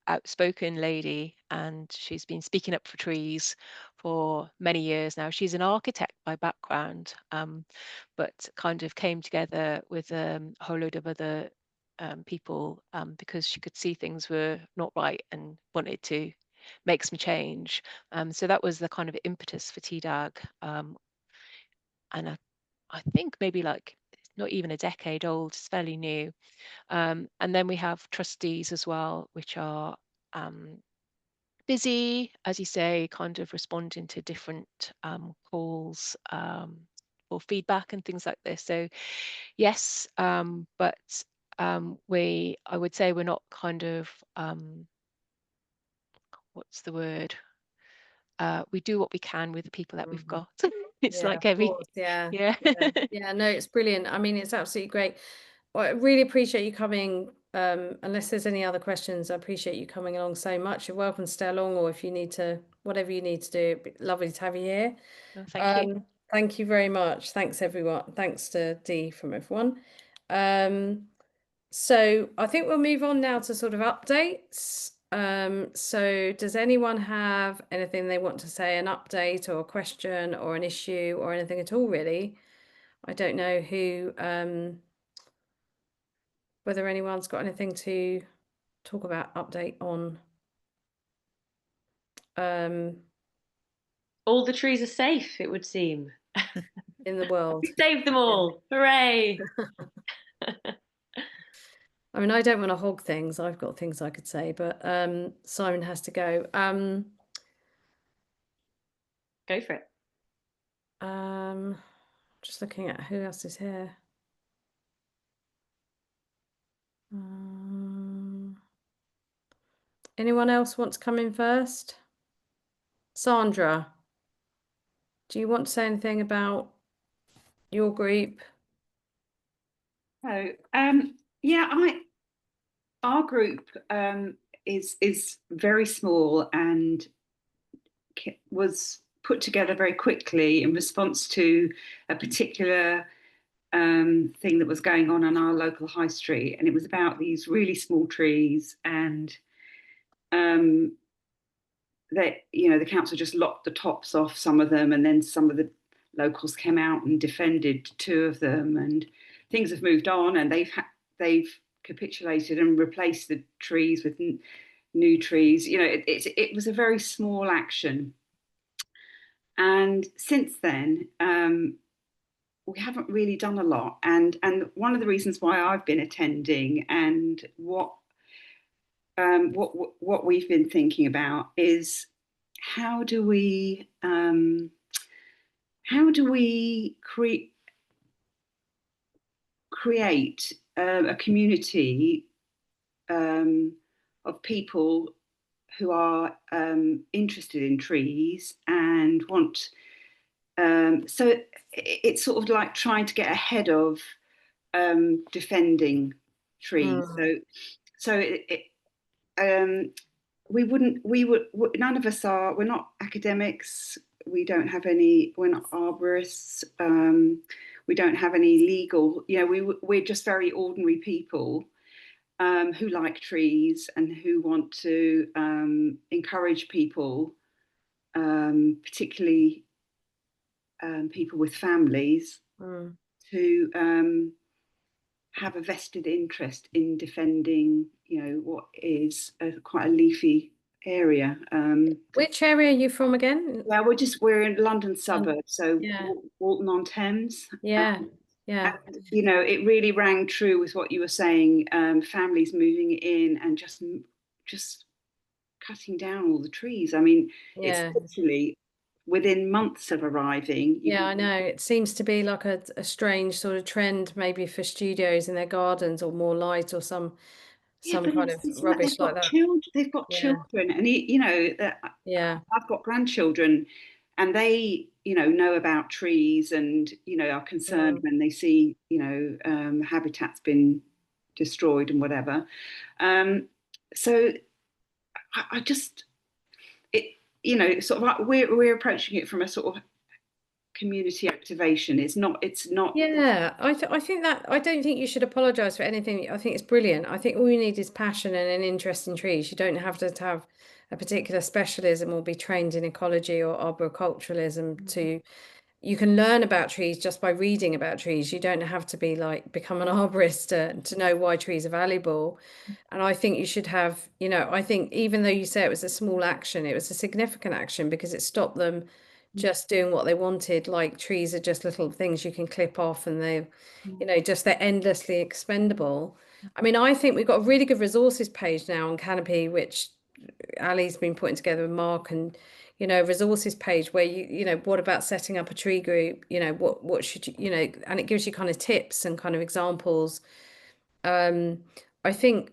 outspoken lady, and she's been speaking up for trees for many years now. She's an architect by background, but kind of came together with a whole load of other people because she could see things were not right and wanted to make some change. So that was the kind of impetus for TDAG. And I think maybe like it's not even a decade old, it's fairly new. And then we have trustees as well, which are busy, as you say, kind of responding to different calls for feedback and things like this. So yes, but I would say we're not kind of what's the word? We do what we can with the people that we've got. It's like every yeah. yeah. No, it's brilliant. I mean, it's absolutely great. I really appreciate you coming. Unless there's any other questions, I appreciate you coming along so much. You're welcome to stay along, or if you need to, whatever you need to do, it'd be lovely to have you here. No, thank you. Thank you very much. Thanks everyone. Thanks to Dee from everyone. So I think we'll move on now to sort of updates. So does anyone have anything they want to say, an update or a question or an issue or anything at all, really? I don't know who, whether anyone's got anything to talk about, update on. All the trees are safe, it would seem. In the world. We saved them all. Hooray. I mean, I don't want to hog things. I've got things I could say, but Simon has to go. Go for it. Just looking at who else is here. Anyone else want to come in first? Sandra, do you want to say anything about your group? So, yeah, our group is very small and was put together very quickly in response to a particular thing that was going on our local high street, and it was about these really small trees, and that, you know, the council just lopped the tops off some of them, and then some of the locals came out and defended 2 of them, and things have moved on, and they've capitulated and replaced the trees with new trees. You know, it was a very small action, and since then we haven't really done a lot. And one of the reasons why I've been attending and what we've been thinking about is how do we create a community of people who are interested in trees and want, so it's sort of like trying to get ahead of defending trees. So none of us are, we're not academics, we're not arborists, we don't have any legal, you know, we're just very ordinary people who like trees and who want to encourage people, particularly people with families, to have a vested interest in defending, you know, what is quite a leafy area. Which area are you from again? Yeah, we're in London suburbs, so yeah. Walton-on-Thames. Yeah, and, you know, it really rang true with what you were saying. Families moving in and just cutting down all the trees. I mean, it's literally within months of arriving. Yeah, I know. It seems to be like a strange sort of trend, maybe for studios in their gardens, or more light, or some kind of rubbish like that. They've got children, and you know, I've got grandchildren, and they, you know about trees, and you know, are concerned when they see, you know, habitat's been destroyed and whatever. So I just, you know, sort of like we're approaching it from a sort of community activation. It's not. Yeah, I think that, I don't think you should apologize for anything. I think it's brilliant. I think all you need is passion and an interest in trees. You don't have to have a particular specialism or be trained in ecology or arboriculturalism to. You can learn about trees just by reading about trees. You don't have to be like become an arborist to know why trees are valuable. And I think you should have, you know, I think even though you say it was a small action, it was a significant action because it stopped them just doing what they wanted. Like, trees are just little things you can clip off, and they, you know, just they're endlessly expendable. I mean, I think we've got a really good resources page now on Canopy, which Ali's been putting together with Mark, and you know, resources page where you know, what about setting up a tree group, you know, what should you know, and it gives you kind of tips and kind of examples. I think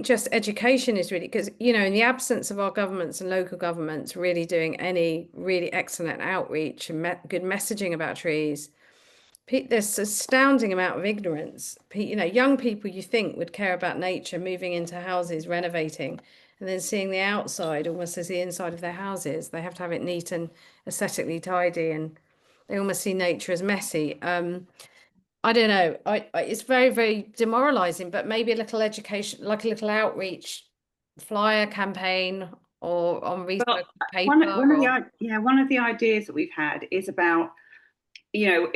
just education is really, because you know, in the absence of our governments and local governments really doing any really excellent outreach and good messaging about trees, There's astounding amount of ignorance. You know, young people you think would care about nature, moving into houses, renovating, and then seeing the outside almost as the inside of their houses. They have to have it neat and aesthetically tidy, and they almost see nature as messy. I don't know. It's very, very demoralizing, but maybe a little education, like a little outreach flyer campaign or on recycled paper. One of the ideas that we've had is about, you know,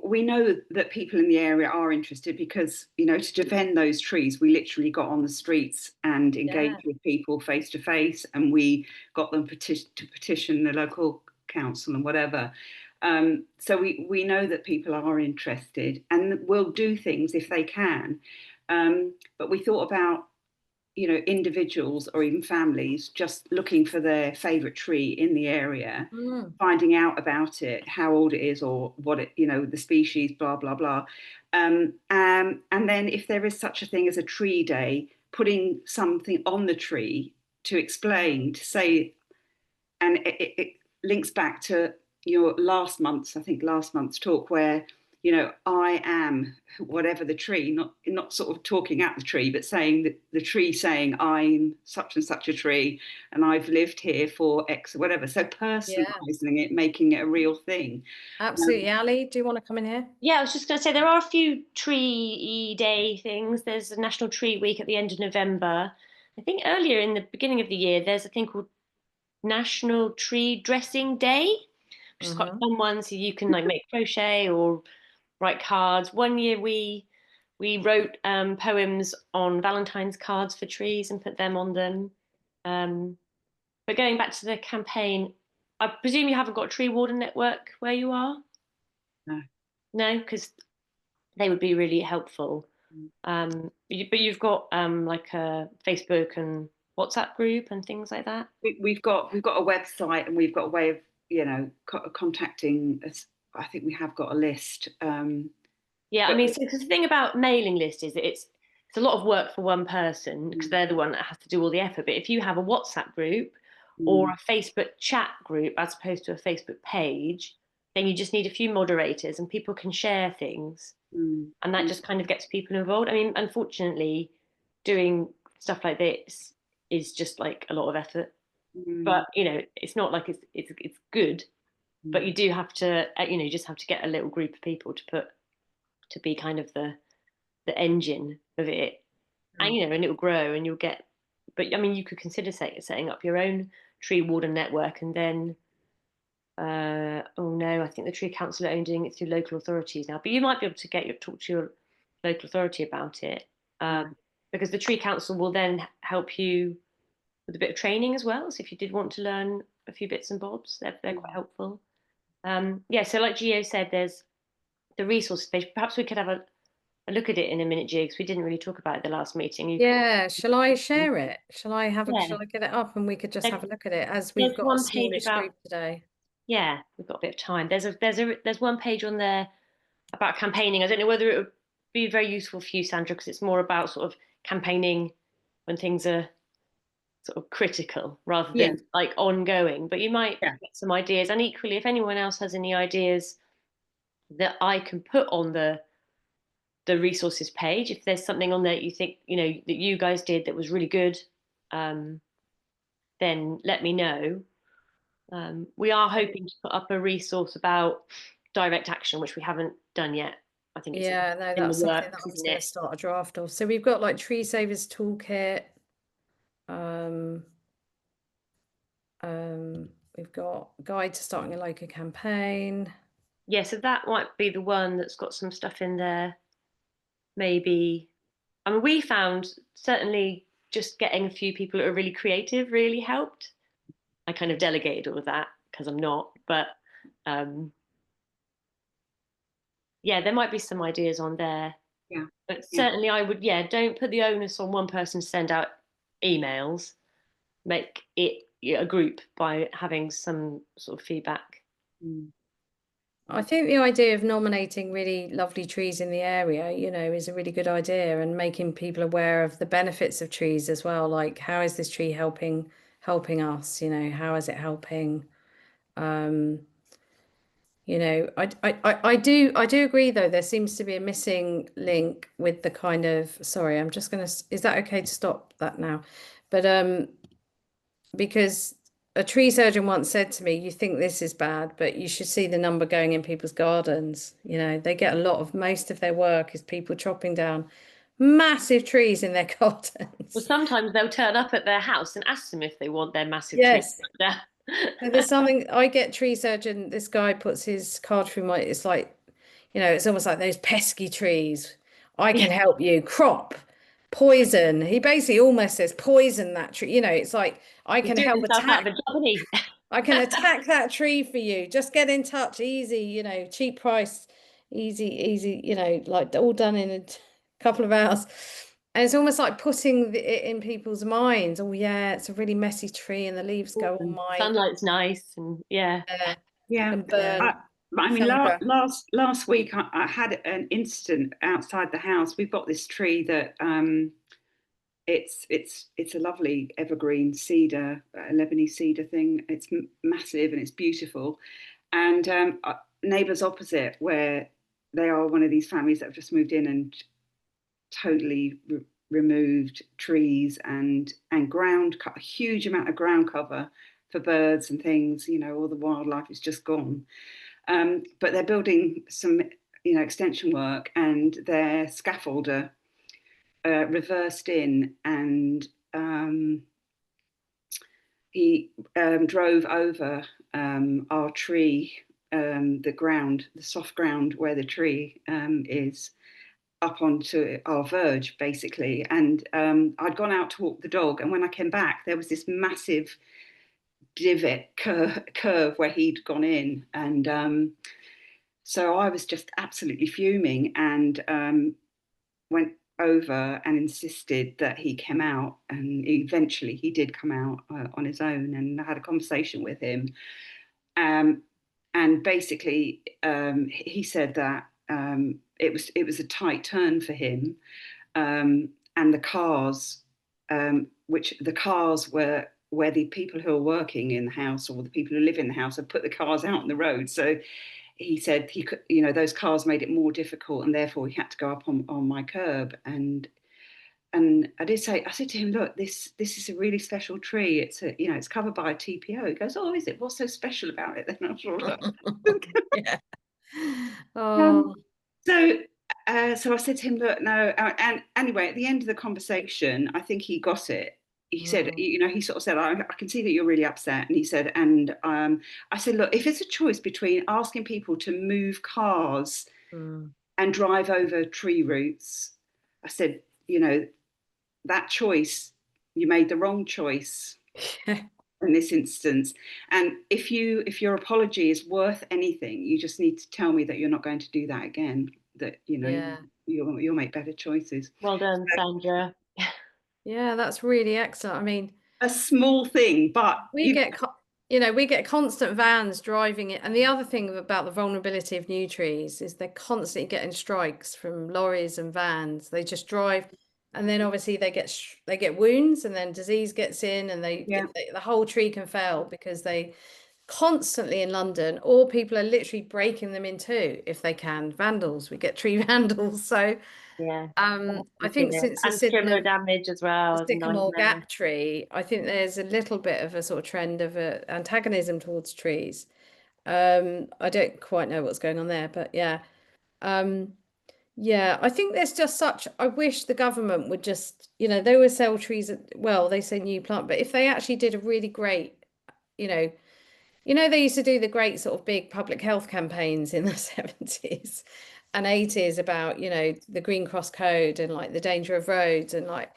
we know that people in the area are interested because, you know, to defend those trees, we literally got on the streets and engaged with people face to face, and we got them to petition the local council and whatever. So we know that people are interested and will do things if they can. But we thought about, you know, individuals or even families just looking for their favourite tree in the area, finding out about it, how old it is or what it, you know, the species, blah, blah, blah. And then if there is such a thing as a tree day, putting something on the tree to explain, to say, and it links back to your last month's talk where, you know, I am whatever the tree, not sort of talking at the tree, but saying that the tree saying I'm such and such a tree and I've lived here for X or whatever. So personalising it, making it a real thing. Absolutely. Ali, do you want to come in here? Yeah, I was just going to say there are a few tree day things. There's a National Tree Week at the end of November. I think earlier in the beginning of the year, there's a thing called National Tree Dressing Day, which is quite a fun one. So you can like make crochet or write cards. One year we wrote poems on Valentine's cards for trees and put them on them. But going back to the campaign, I presume you haven't got a tree warden network where you are? No, because they would be really helpful. But you've got like a Facebook and WhatsApp group and things like that. We've got a website and we've got a way of, you know, contacting us. I think we have got a list. Yeah, I mean, because the thing about mailing list is that it's a lot of work for one person because they're the one that has to do all the effort. But if you have a WhatsApp group or a Facebook chat group as opposed to a Facebook page, then you just need a few moderators and people can share things. And that just kind of gets people involved. I mean, unfortunately, doing stuff like this is just like a lot of effort. But, you know, it's not like it's good, but you do have to, you know, you just have to get a little group of people to be kind of the engine of it. And, you know, and it will grow and you'll get, but I mean, you could consider setting up your own tree warden network and then, oh no, I think the Tree Council are only doing it through local authorities now, but you might be able to talk to your local authority about it because the Tree Council will then help you with a bit of training as well. So if you did want to learn a few bits and bobs, they're quite helpful. Yeah, so like Gio said, there's the resource page. Perhaps we could have a look at it in a minute, Gio, because we didn't really talk about it the last meeting. Yeah, shall I share it? Shall I get it up and we could just have a look at it as we've got a smallish group today? Yeah, we've got a bit of time. There's one page on there about campaigning. I don't know whether it would be very useful for you, Sandra, because it's more about sort of campaigning when things are sort of critical rather than like ongoing. But you might get some ideas. And equally, if anyone else has any ideas that I can put on the resources page, if there's something on there you think, you know, that you guys did that was really good, then let me know. We are hoping to put up a resource about direct action, which we haven't done yet. I think it's that's something that I'm going to start a draft of. So we've got like Tree Savers Toolkit. We've got Guide to Starting a Local Campaign. Yeah, so that might be the one that's got some stuff in there. Maybe, I mean, we found certainly just getting a few people that are really creative really helped. I kind of delegated all of that because I'm not, but yeah, there might be some ideas on there. Yeah. But certainly I would, don't put the onus on one person to send out emails. Make it a group by having some sort of feedback. I think the idea of nominating really lovely trees in the area, you know, is a really good idea, and making people aware of the benefits of trees as well. Like, how is this tree helping us? You know, how is it helping? You You know, I do agree though. There seems to be a missing link with the kind of, sorry, I'm just gonna, is that okay to stop that now? But because a tree surgeon once said to me, you think this is bad, but you should see the number going in people's gardens. You know, they get a lot of, most of their work is people chopping down massive trees in their gardens. Well, sometimes they'll turn up at their house and ask them if they want their massive Yes. tree cut down. So there's something, I get tree surgeon, this guy puts his card through my, it's like, you know, it's almost like those pesky trees. I can help you. Crop, poison. He basically almost says poison that tree. You know, it's like I He's can doing help himself out of attack. a job, isn't he? I can attack that tree for you. Just get in touch. Easy, you know, cheap price, easy, you know, like all done in a couple of hours. And it's almost like putting it in people's minds. Oh yeah, it's a really messy tree and the leaves go on my Sunlight's nice and yeah. Yeah. and burn. I mean, thunder. last week I had an incident outside the house. We've got this tree that it's a lovely evergreen cedar, a Lebanese cedar thing. It's massive and it's beautiful. And neighbours opposite, where they are one of these families that have just moved in and totally removed trees and ground, cut a huge amount of ground cover for birds and things. You know, all the wildlife is just gone. But they're building some, you know, extension work, and their scaffolder reversed in, and he drove over our tree, the ground, the soft ground where the tree is, up onto our verge, basically. And I'd gone out to walk the dog, and when I came back, there was this massive divot curve where he'd gone in, and so I was just absolutely fuming, and went over and insisted that he came out, and eventually he did come out on his own, and I had a conversation with him, and basically he said that it was a tight turn for him, and the cars, which the cars were where the people who are working in the house, or the people who live in the house, have put the cars out on the road. So he said he could, you know, those cars made it more difficult, and therefore he had to go up on my curb. And I did say, I said to him, look, this is a really special tree. It's a, you know, it's covered by a TPO. He goes, oh, is it? What's so special about it? Then I thought, yeah. Oh. So I said to him, look, no. And anyway, at the end of the conversation, I think he got it. He said, you know, he sort of said, I can see that you're really upset. And he said, and I said, look, if it's a choice between asking people to move cars and drive over tree roots, I said, you know, that choice, you made the wrong choice in this instance. And if your apology is worth anything, you just need to tell me that you're not going to do that again, that, you know, you'll make better choices. Well done, Sandra. Yeah, that's really excellent. I mean, a small thing, but we get constant vans driving it. And the other thing about the vulnerability of new trees is they're constantly getting strikes from lorries and vans. They just drive, and then obviously they get wounds, and then disease gets in, and the whole tree can fail because they constantly in London, or people are literally breaking them in two if they can. Vandals, we get tree vandals. So yeah, I think since and trimmer damage as well, the sycamore gap tree, I think there's a little bit of a sort of trend of antagonism towards trees. I don't quite know what's going on there, but yeah. Yeah, I think there's just such, I wish the government would just, you know, they would sell trees, well, they say new plant, but if they actually did a really great, you know, they used to do the great sort of big public health campaigns in the 70s and 80s about, you know, the Green Cross Code and like the danger of roads. And like,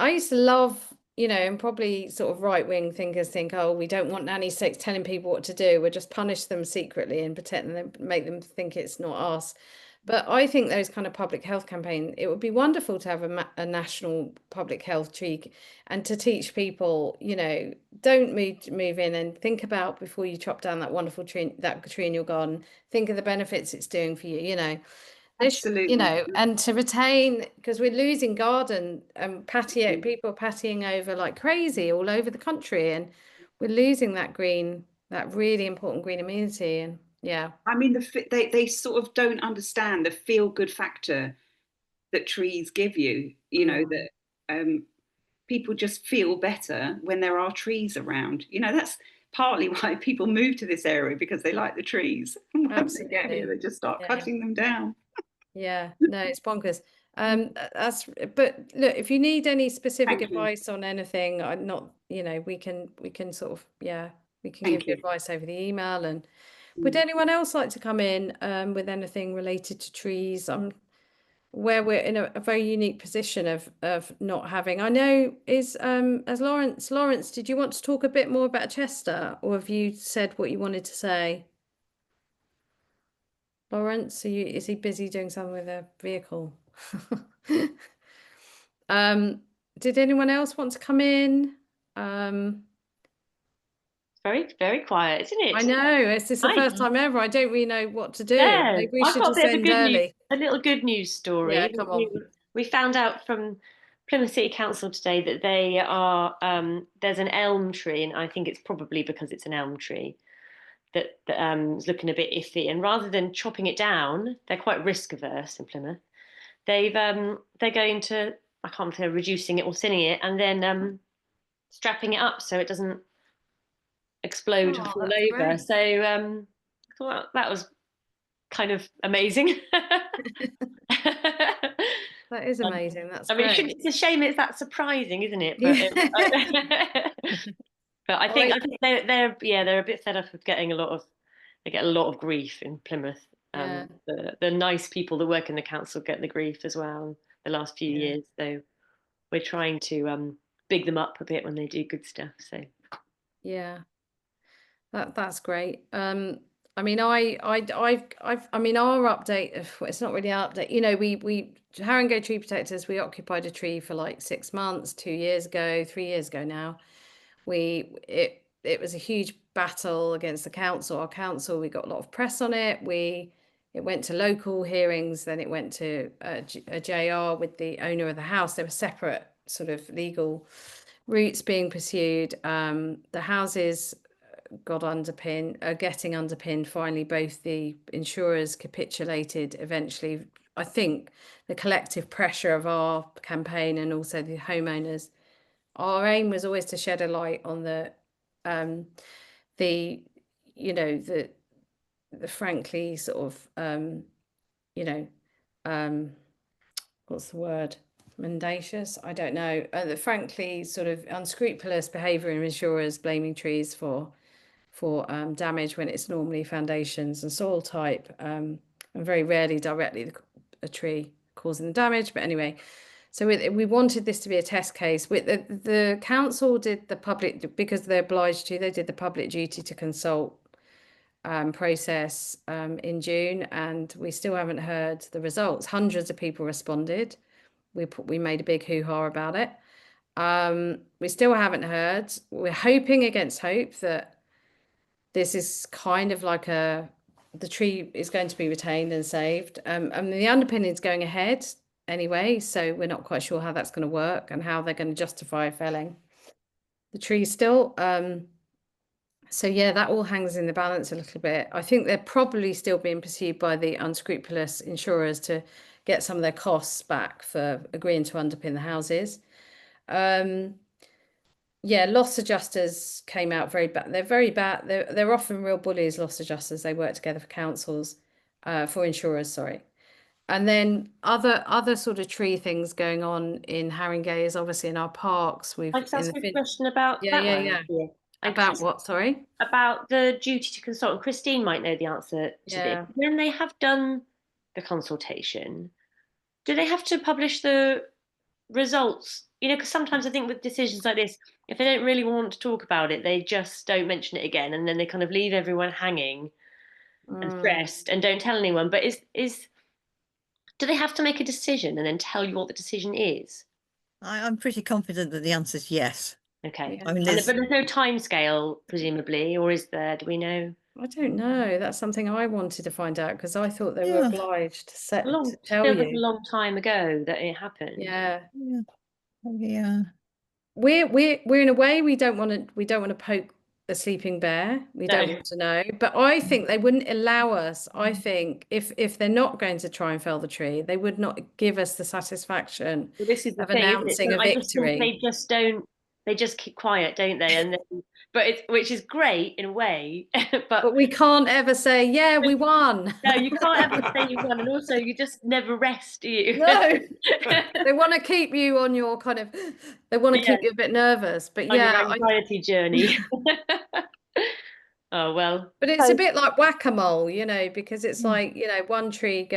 I used to love, you know, and probably sort of right-wing thinkers think, oh, we don't want nanny stakes telling people what to do. We'll just punish them secretly and pretend them, make them think it's not us. But I think those kind of public health campaigns, it would be wonderful to have a national public health tree, and to teach people, you know, don't move in, and think about before you chop down that wonderful tree, in your garden, think of the benefits it's doing for you, you know. Absolutely. You know, and to retain, because we're losing garden and patio, people are patioing over like crazy all over the country, and we're losing that green, that really important green amenity. And Yeah. I mean, they sort of don't understand the feel-good factor that trees give you. You know, that people just feel better when there are trees around. You know, that's partly why people move to this area, because they like the trees. And once they get here, they just start cutting them down. Yeah, no, it's bonkers. But look, if you need any specific advice on anything, I'm not, you know, we can sort of, we can give you advice over the email. And would anyone else like to come in with anything related to trees? Where we're in a very unique position of not having. I know as Lawrence, did you want to talk a bit more about Chester, or have you said what you wanted to say? Lawrence, is he busy doing something with a vehicle? Did anyone else want to come in? Very, very quiet, isn't it? I know, it's the first time ever. I don't really know what to do. Yeah, Maybe we I've should got just end early. a little good news story. Yeah, come on. We found out from Plymouth City Council today that they are there's an elm tree, and I think it's probably because it's an elm tree that is looking a bit iffy. And rather than chopping it down, they're quite risk averse in Plymouth. They're going to, I can't say reducing it or thinning it, and then strapping it up so it doesn't explode and fall over. Great. So I thought that was kind of amazing. That is amazing. That's I mean, great. it's a shame it's that surprising, isn't it? But I think they're a bit fed up of getting they get a lot of grief in Plymouth. The nice people that work in the council get the grief as well the last few years. So we're trying to big them up a bit when they do good stuff. So yeah, that's great. I mean, I mean, our update, it's not really an update. You know, we Haringey Tree Protectors, we occupied a tree for like 6 months, 2 years ago, 3 years ago now. It was a huge battle against the council. Our council, we got a lot of press on it. It went to local hearings, then it went to a JR with the owner of the house. There were separate sort of legal routes being pursued. The houses getting underpinned. Finally, both the insurers capitulated eventually. I think the collective pressure of our campaign and also the homeowners. Our aim was always to shed a light on the frankly sort of what's the word? Mendacious? I don't know. The frankly sort of unscrupulous behaviour of insurers blaming trees for damage when it's normally foundations and soil type, and very rarely directly a tree causing the damage. But anyway, so we wanted this to be a test case. With the council did the public, because they're obliged to, they did the public duty to consult process in June, and we still haven't heard the results. Hundreds of people responded. We made a big hoo-ha about it. We still haven't heard. We're hoping against hope that this is kind of like the tree is going to be retained and saved. And the underpinning is going ahead anyway, so we're not quite sure how that's going to work and how they're going to justify felling the tree still. So yeah, that all hangs in the balance a little bit. I think they're probably still being pursued by the unscrupulous insurers to get some of their costs back for agreeing to underpin the houses. Yeah, loss adjusters came out very bad. They're very bad. They're often real bullies, loss adjusters. They work together for councils, for insurers, sorry. And then other sort of tree things going on in Haringey is obviously in our parks. I'd ask a question about that one. Yeah. About what, sorry? About the duty to consult. And Christine might know the answer to this. When they have done the consultation, do they have to publish the results? You know, because sometimes I think with decisions like this, if they don't really want to talk about it, they just don't mention it again, and then they kind of leave everyone hanging and stressed and don't tell anyone. But do they have to make a decision and then tell you what the decision is? I'm pretty confident that the answer is yes. Okay. I mean, but there's no time scale, presumably, or is there? Do we know? I don't know. That's something I wanted to find out, because I thought they were obliged to tell you. Like a long time ago that it happened. Yeah. Yeah. We're in a way, we don't want to poke a sleeping bear. We No. don't want to know. But I think they wouldn't allow us. I think if they're not going to try and fell the tree, they would not give us the satisfaction Well, this is the of thing, isn't it? announcing a I just think victory. they just don't. They just keep quiet, don't they? And then, which is great in a way, But we can't ever say, yeah, we won. no, you can't ever say you won, and also you just never rest, do you? No. They want to keep you on your kind of, they want to keep you a bit nervous. But On yeah, your anxiety journey. Oh well. but it's a bit like whack-a-mole, you know, because it's like, you know, one tree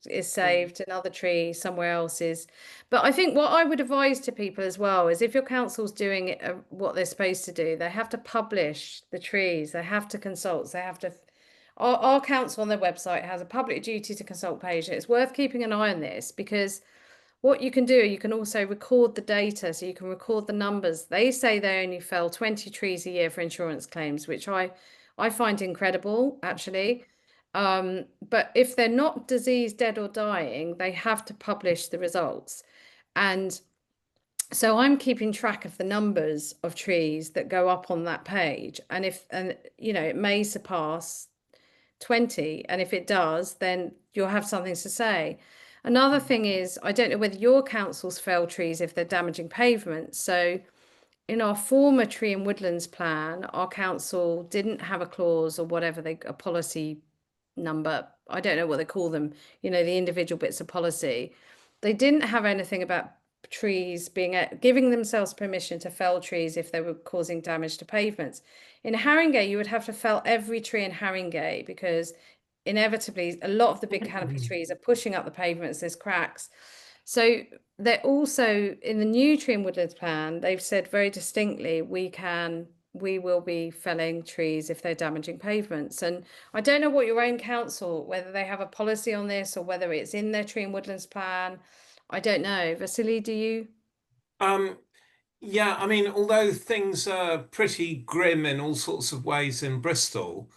is saved, another tree somewhere else is. But I think what I would advise to people as well is if your council's doing it, what they're supposed to do, they have to publish the trees, they have to consult, they have to. Our council on their website has a public duty to consult page. And it's worth keeping an eye on this because what you can do, you can also record the data, so you can record the numbers. They say they only fell 20 trees a year for insurance claims, which I find incredible, actually. But if they're not diseased, dead or dying, they have to publish the results. And so I'm keeping track of the numbers of trees that go up on that page. And you know, it may surpass 20. And if it does, then you'll have something to say. Another thing is, I don't know whether your councils fell trees if they're damaging pavements. So in our former tree and woodlands plan, our council didn't have a clause or whatever, a policy number. I don't know what they call them, you know, the individual bits of policy. They didn't have anything about trees giving themselves permission to fell trees if they were causing damage to pavements. In Haringey, you would have to fell every tree in Haringey because inevitably a lot of the big canopy trees are pushing up the pavements, there's cracks. So they're also in the new tree and woodlands plan, they've said very distinctly we will be felling trees if they're damaging pavements. And I don't know what your own council, whether they have a policy on this or whether it's in their tree and woodlands plan. I don't know. Vasily, do you? Yeah, I mean, although things are pretty grim in all sorts of ways in Bristol,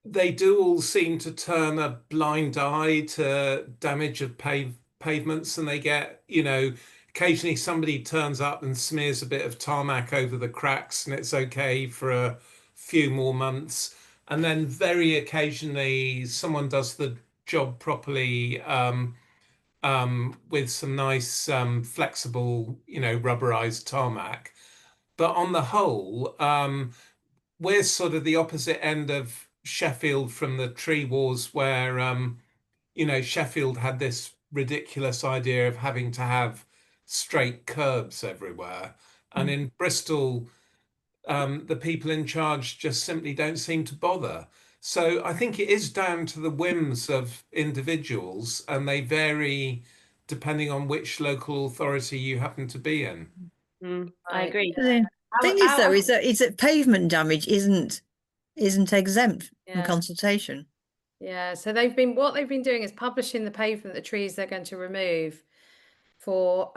they do all seem to turn a blind eye to damage of pavements, and they get, you know, occasionally somebody turns up and smears a bit of tarmac over the cracks and it's okay for a few more months. And then very occasionally someone does the job properly with some nice flexible, you know, rubberized tarmac. But on the whole, we're sort of the opposite end of Sheffield from the tree wars where, you know, Sheffield had this ridiculous idea of having to have straight curbs everywhere. And in Bristol, the people in charge just simply don't seem to bother. So I think it is down to the whims of individuals, and they vary depending on which local authority you happen to be in. I agree. The thing is, though, is that pavement damage isn't exempt from consultation. Yeah, so what they've been doing is publishing the pavement, the trees they're going to remove for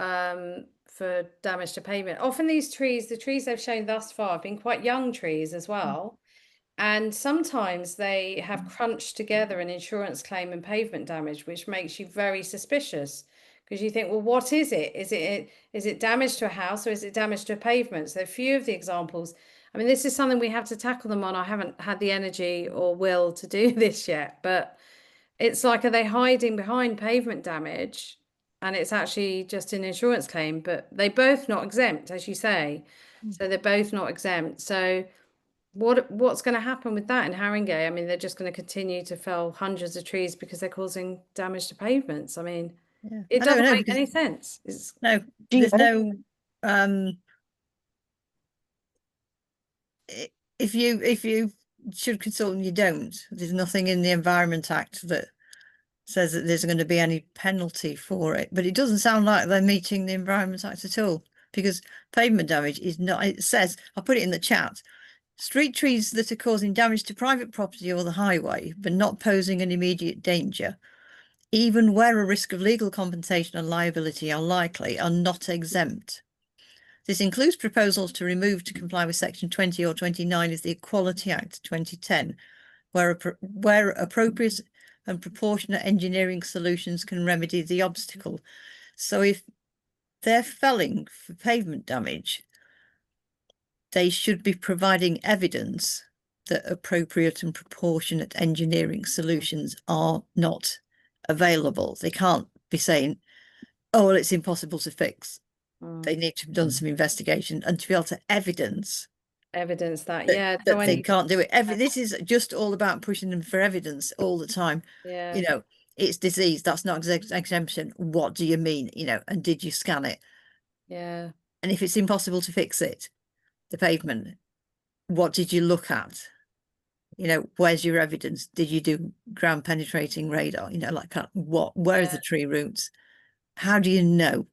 damage to pavement. Often the trees they've shown thus far have been quite young trees as well. And sometimes they have crunched together an insurance claim and pavement damage, which makes you very suspicious because you think, well, what is it? Is it damage to a house or is it damage to a pavement? So a few of the examples, I mean, this is something we have to tackle them on. I haven't had the energy or will to do this yet, but it's like, are they hiding behind pavement damage? And it's actually just an insurance claim, but they're both not exempt, as you say. So they're both not exempt. So what's going to happen with that in Haringey? I mean, they're just going to continue to fell hundreds of trees because they're causing damage to pavements. I mean, it doesn't make any sense. There's no if you should consult and you don't, there's nothing in the Environment Act that says that there's going to be any penalty for it. But it doesn't sound like they're meeting the Environment Act at all, because pavement damage is not, it says, I'll put it in the chat, street trees that are causing damage to private property or the highway, but not posing an immediate danger, even where a risk of legal compensation and liability are likely, are not exempt. This includes proposals to remove to comply with Section 20 or 29 of the Equality Act 2010, where appropriate and proportionate engineering solutions can remedy the obstacle. So if they're felling for pavement damage, they should be providing evidence that appropriate and proportionate engineering solutions are not available. They can't be saying, oh, well, it's impossible to fix. They need to have done some investigation and to be able to evidence that, that, yeah, that they can't do it. This is just all about pushing them for evidence all the time. yeah, You know, it's disease, that's not exemption. What do you mean? You know, and did you scan it? yeah, And if it's impossible to fix it, the pavement, what did you look at? You know, where's your evidence? Did you do ground penetrating radar? You know, like where are the tree roots? How do you know?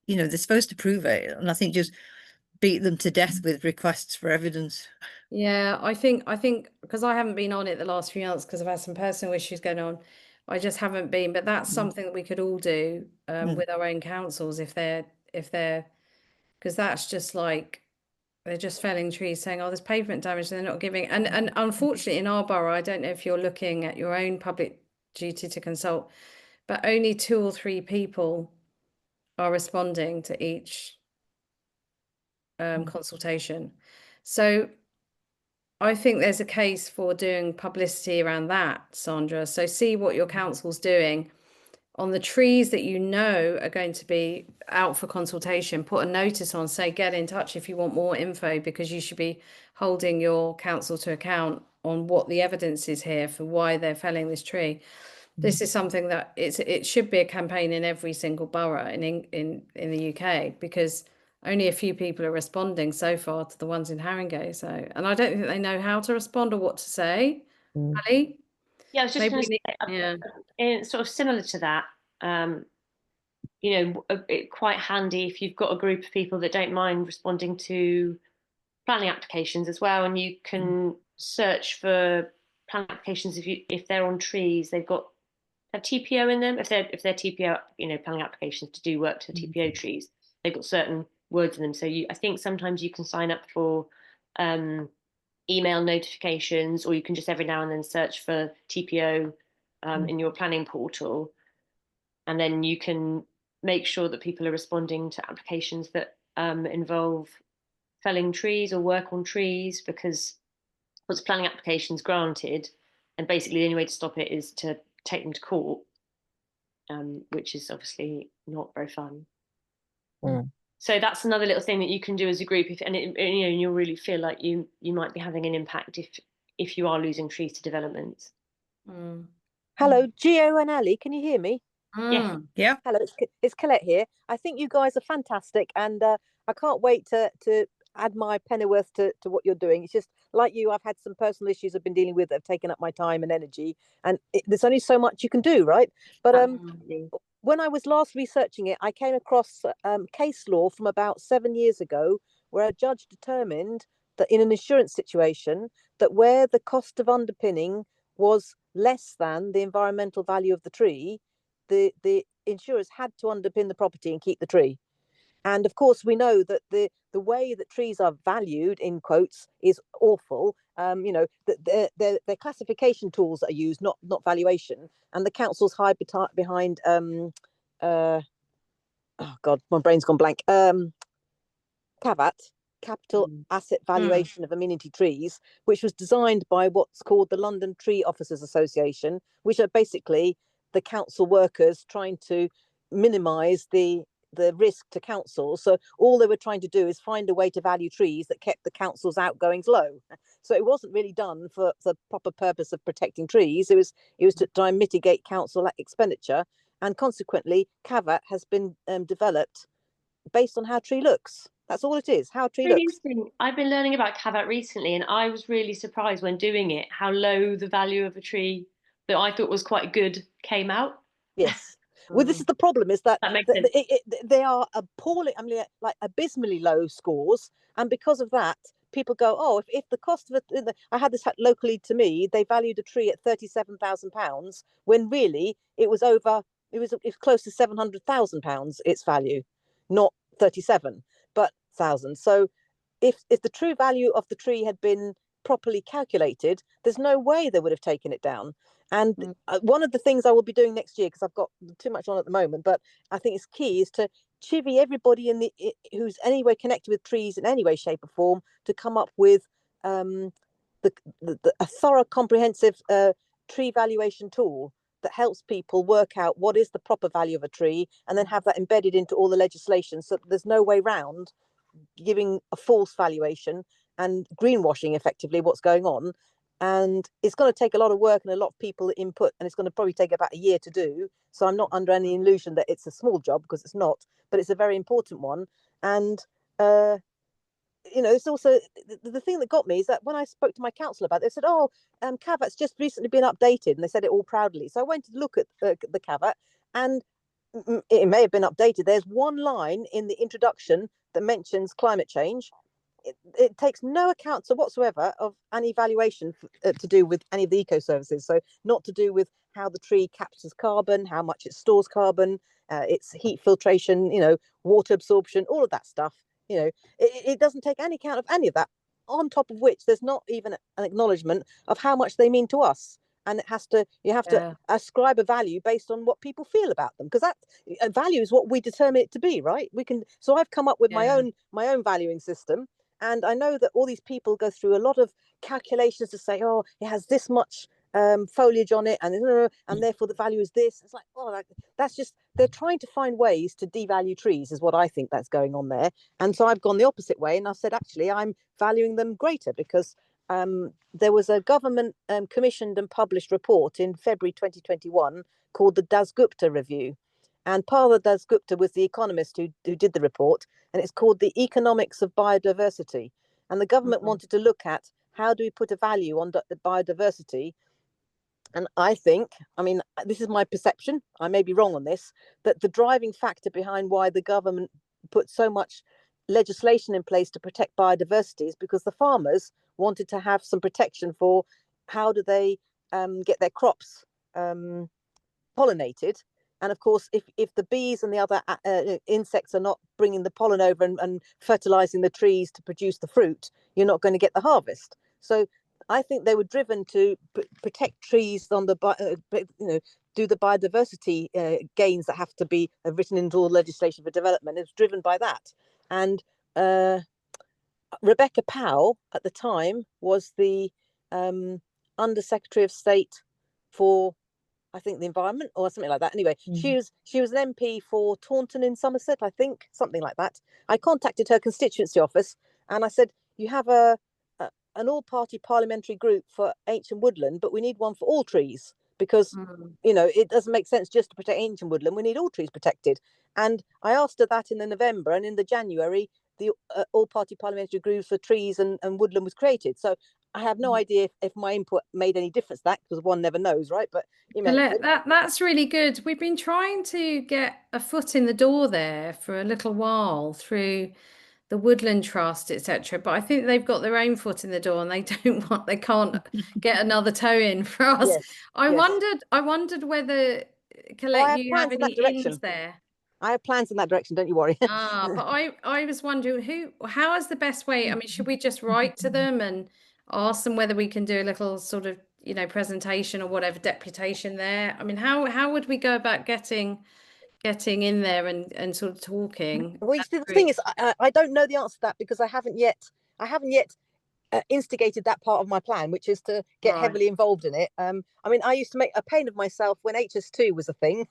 You know, they're supposed to prove it. And I think just beat them to death with requests for evidence. yeah. I think because I haven't been on it the last few months because I've had some personal issues going on. I just haven't been, but that's something that we could all do with our own councils if they're because that's just like they're just felling trees saying, oh, there's pavement damage. They're not giving. And unfortunately, in our borough, I don't know if you're looking at your own public duty to consult, but only 2 or 3 people are responding to each consultation. So I think there's a case for doing publicity around that, Sandra. So see what your council's doing on the trees that you know are going to be out for consultation. Put a notice on, say, get in touch if you want more info, because you should be holding your council to account on what the evidence is here for why they're felling this tree. This is something that it should be a campaign in every single borough in the UK, because only a few people are responding so far to the ones in Haringey. So, and I don't think they know how to respond or what to say. Ali? Yeah, I was just going to say, yeah, sort of similar to that. You know, quite handy if you've got a group of people that don't mind responding to planning applications as well, and you can search for planning applications if they're on trees, they've got a TPO in them. If they're TPO, you know, planning applications to do work to the TPO trees, they've got certain words in them. So I think sometimes you can sign up for email notifications, or you can just every now and then search for TPO in your planning portal, and then you can make sure that people are responding to applications that involve felling trees or work on trees, because once planning applications granted, and basically the only way to stop it is to take them to court, which is obviously not very fun. So that's another little thing that you can do as a group, and you'll really feel like you might be having an impact if you are losing trees to development. Hello, Gio and Ali, can you hear me? Yeah. Hello, it's Colette here. I think you guys are fantastic, and I can't wait to add my pennyworth to what you're doing. It's just like you, I've had some personal issues I've been dealing with that have taken up my time and energy, and there's only so much you can do, right? But when I was last researching it, I came across case law from about 7 years ago, where a judge determined that in an insurance situation, that where the cost of underpinning was less than the environmental value of the tree, the insurers had to underpin the property and keep the tree. And of course, we know that the way that trees are valued, in quotes, is awful. You know, they're classification tools that are used, not valuation. And the councils hide behind oh God, my brain's gone blank. CAVAT, Capital Asset Valuation of Amenity Trees, which was designed by what's called the London Tree Officers Association, which are basically the council workers trying to minimise the risk to councils. So all they were trying to do is find a way to value trees that kept the council's outgoings low. So it wasn't really done for the proper purpose of protecting trees. It was to try and mitigate council expenditure, and consequently CAVAT has been developed based on how a tree looks. That's all it is, how a tree looks. I've been learning about CAVAT recently, and I was really surprised when doing it how low the value of a tree that I thought was quite good came out. Yes. Well, this is the problem, is that they are appalling, I mean, like abysmally low scores. And because of that, people go, oh, if the cost of it, I had this locally to me, they valued a tree at £37,000, when really it was close to £700,000, its value, not 37, but thousand. So if the true value of the tree had been properly calculated, there's no way they would have taken it down. And one of the things I will be doing next year, because I've got too much on at the moment, but I think it's key, is to chivvy everybody who's anyway connected with trees in any way, shape, or form to come up with a thorough, comprehensive tree valuation tool that helps people work out what is the proper value of a tree, and then have that embedded into all the legislation, so that there's no way round giving a false valuation and greenwashing effectively what's going on. And it's going to take a lot of work and a lot of people input, and it's going to probably take about a year to do. So I'm not under any illusion that it's a small job, because it's not, but it's a very important one. And it's also the thing that got me is that when I spoke to my council about it, they said, "Oh, CAVAT's just recently been updated," and they said it all proudly. So I went to look at the CAVAT, and it may have been updated. There's one line in the introduction that mentions climate change. It takes no account whatsoever of any valuation to do with any of the eco services. So not to do with how the tree captures carbon, how much it stores carbon, its heat filtration, water absorption, all of that stuff. It doesn't take any account of any of that. On top of which, there's not even an acknowledgement of how much they mean to us. And you have to ascribe a value based on what people feel about them, because that value is what we determine it to be, right? So I've come up with my own valuing system. And I know that all these people go through a lot of calculations to say, oh, it has this much foliage on it, and therefore the value is this. It's like, oh, that's just, they're trying to find ways to devalue trees, is what I think that's going on there. And so I've gone the opposite way, and I've said, actually, I'm valuing them greater, because there was a government commissioned and published report in February 2021 called the Dasgupta Review. And Partha Dasgupta was the economist who did the report, and it's called The Economics of Biodiversity. And the government wanted to look at, how do we put a value on the biodiversity? And I think, this is my perception, I may be wrong on this, that the driving factor behind why the government put so much legislation in place to protect biodiversity is because the farmers wanted to have some protection for how do they get their crops pollinated. And of course, if the bees and the other insects are not bringing the pollen over and fertilizing the trees to produce the fruit, you're not going to get the harvest. So I think they were driven to protect trees on the, do the biodiversity gains that have to be written into all legislation for development. It's driven by that. And Rebecca Powell at the time was the Under Secretary of State for, I think, the environment or something like that. Anyway, she was an MP for Taunton in Somerset, I think, something like that. I contacted her constituency office and I said, you have an all-party parliamentary group for ancient woodland, but we need one for all trees, because it doesn't make sense just to protect ancient woodland. We need all trees protected. And I asked her that in the November, and in the January, the all-party parliamentary group for trees and woodland was created. So I have no idea if my input made any difference to that, because one never knows, right? But that's really good. We've been trying to get a foot in the door there for a little while through the Woodland Trust, etc. But I think they've got their own foot in the door, and they can't get another toe in for us. Yes, I wondered whether, Colette, you have any ins there. I have plans in that direction, don't you worry. But I was wondering how is the best way? Should we just write to them and ask them whether we can do a little sort of, presentation or whatever, deputation there? How would we go about getting in there and sort of talking? Well, the thing is, I don't know the answer to that, because I haven't yet instigated that part of my plan, which is to get heavily involved in it. I used to make a pain of myself when HS2 was a thing,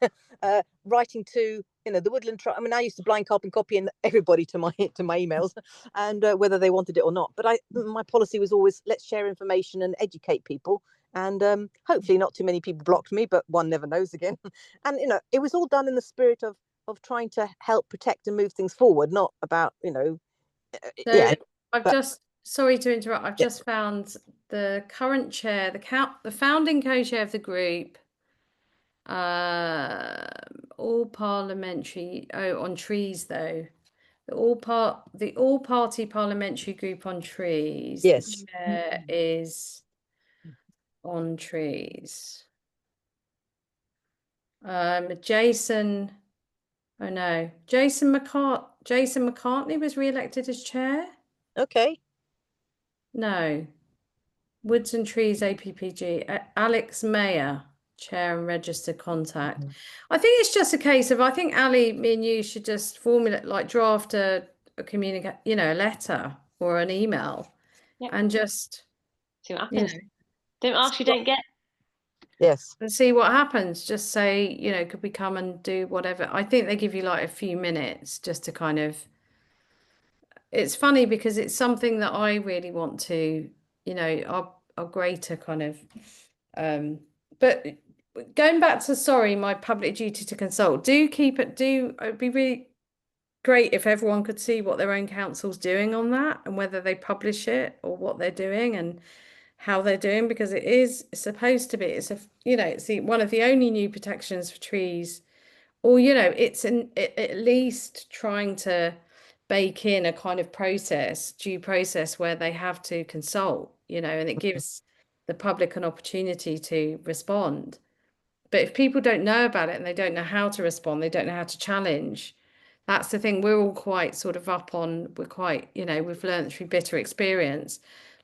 writing to the Woodland Trust. I used to blind carbon copy everybody to my emails, and whether they wanted it or not. But my policy was always, let's share information and educate people. And hopefully not too many people blocked me, but one never knows again. And it was all done in the spirit of trying to help protect and move things forward, not about Sorry to interrupt. I've just found the current chair, the founding co-chair of the group, all parliamentary. Oh, on trees though. The all-party parliamentary group on trees. Yes. The chair is on trees. Jason McCartney was re-elected as chair. Okay. No. Woods and Trees APPG. Alex Mayer. Chair and register contact. I think it's just a case of, I think Ali, me and you should just formulate, like draft a communicate, you know, a letter or an email, Yep. and just, See what you happens. know, Don't ask, you don't get. Yes. and see what happens. Just say, you know, could we come and do whatever? I think they give you like a few minutes just to kind of, it's funny because it's something that I really want to, you know, our greater kind of, but going back to, sorry, my public duty to consult, do keep it, it'd be really great if everyone could see what their own council's doing on that and whether they publish it or what they're doing and how they're doing, because it is supposed to be, it's a, you know, it's one of the only new protections for trees, or, you know, it's at least trying to bake in a kind of due process where they have to consult, you know, and it gives the public an opportunity to respond. But if people don't know about it and they don't know how to respond, they don't know how to challenge, that's the thing. We're all quite sort of we're quite, you know, we've learned through bitter experience,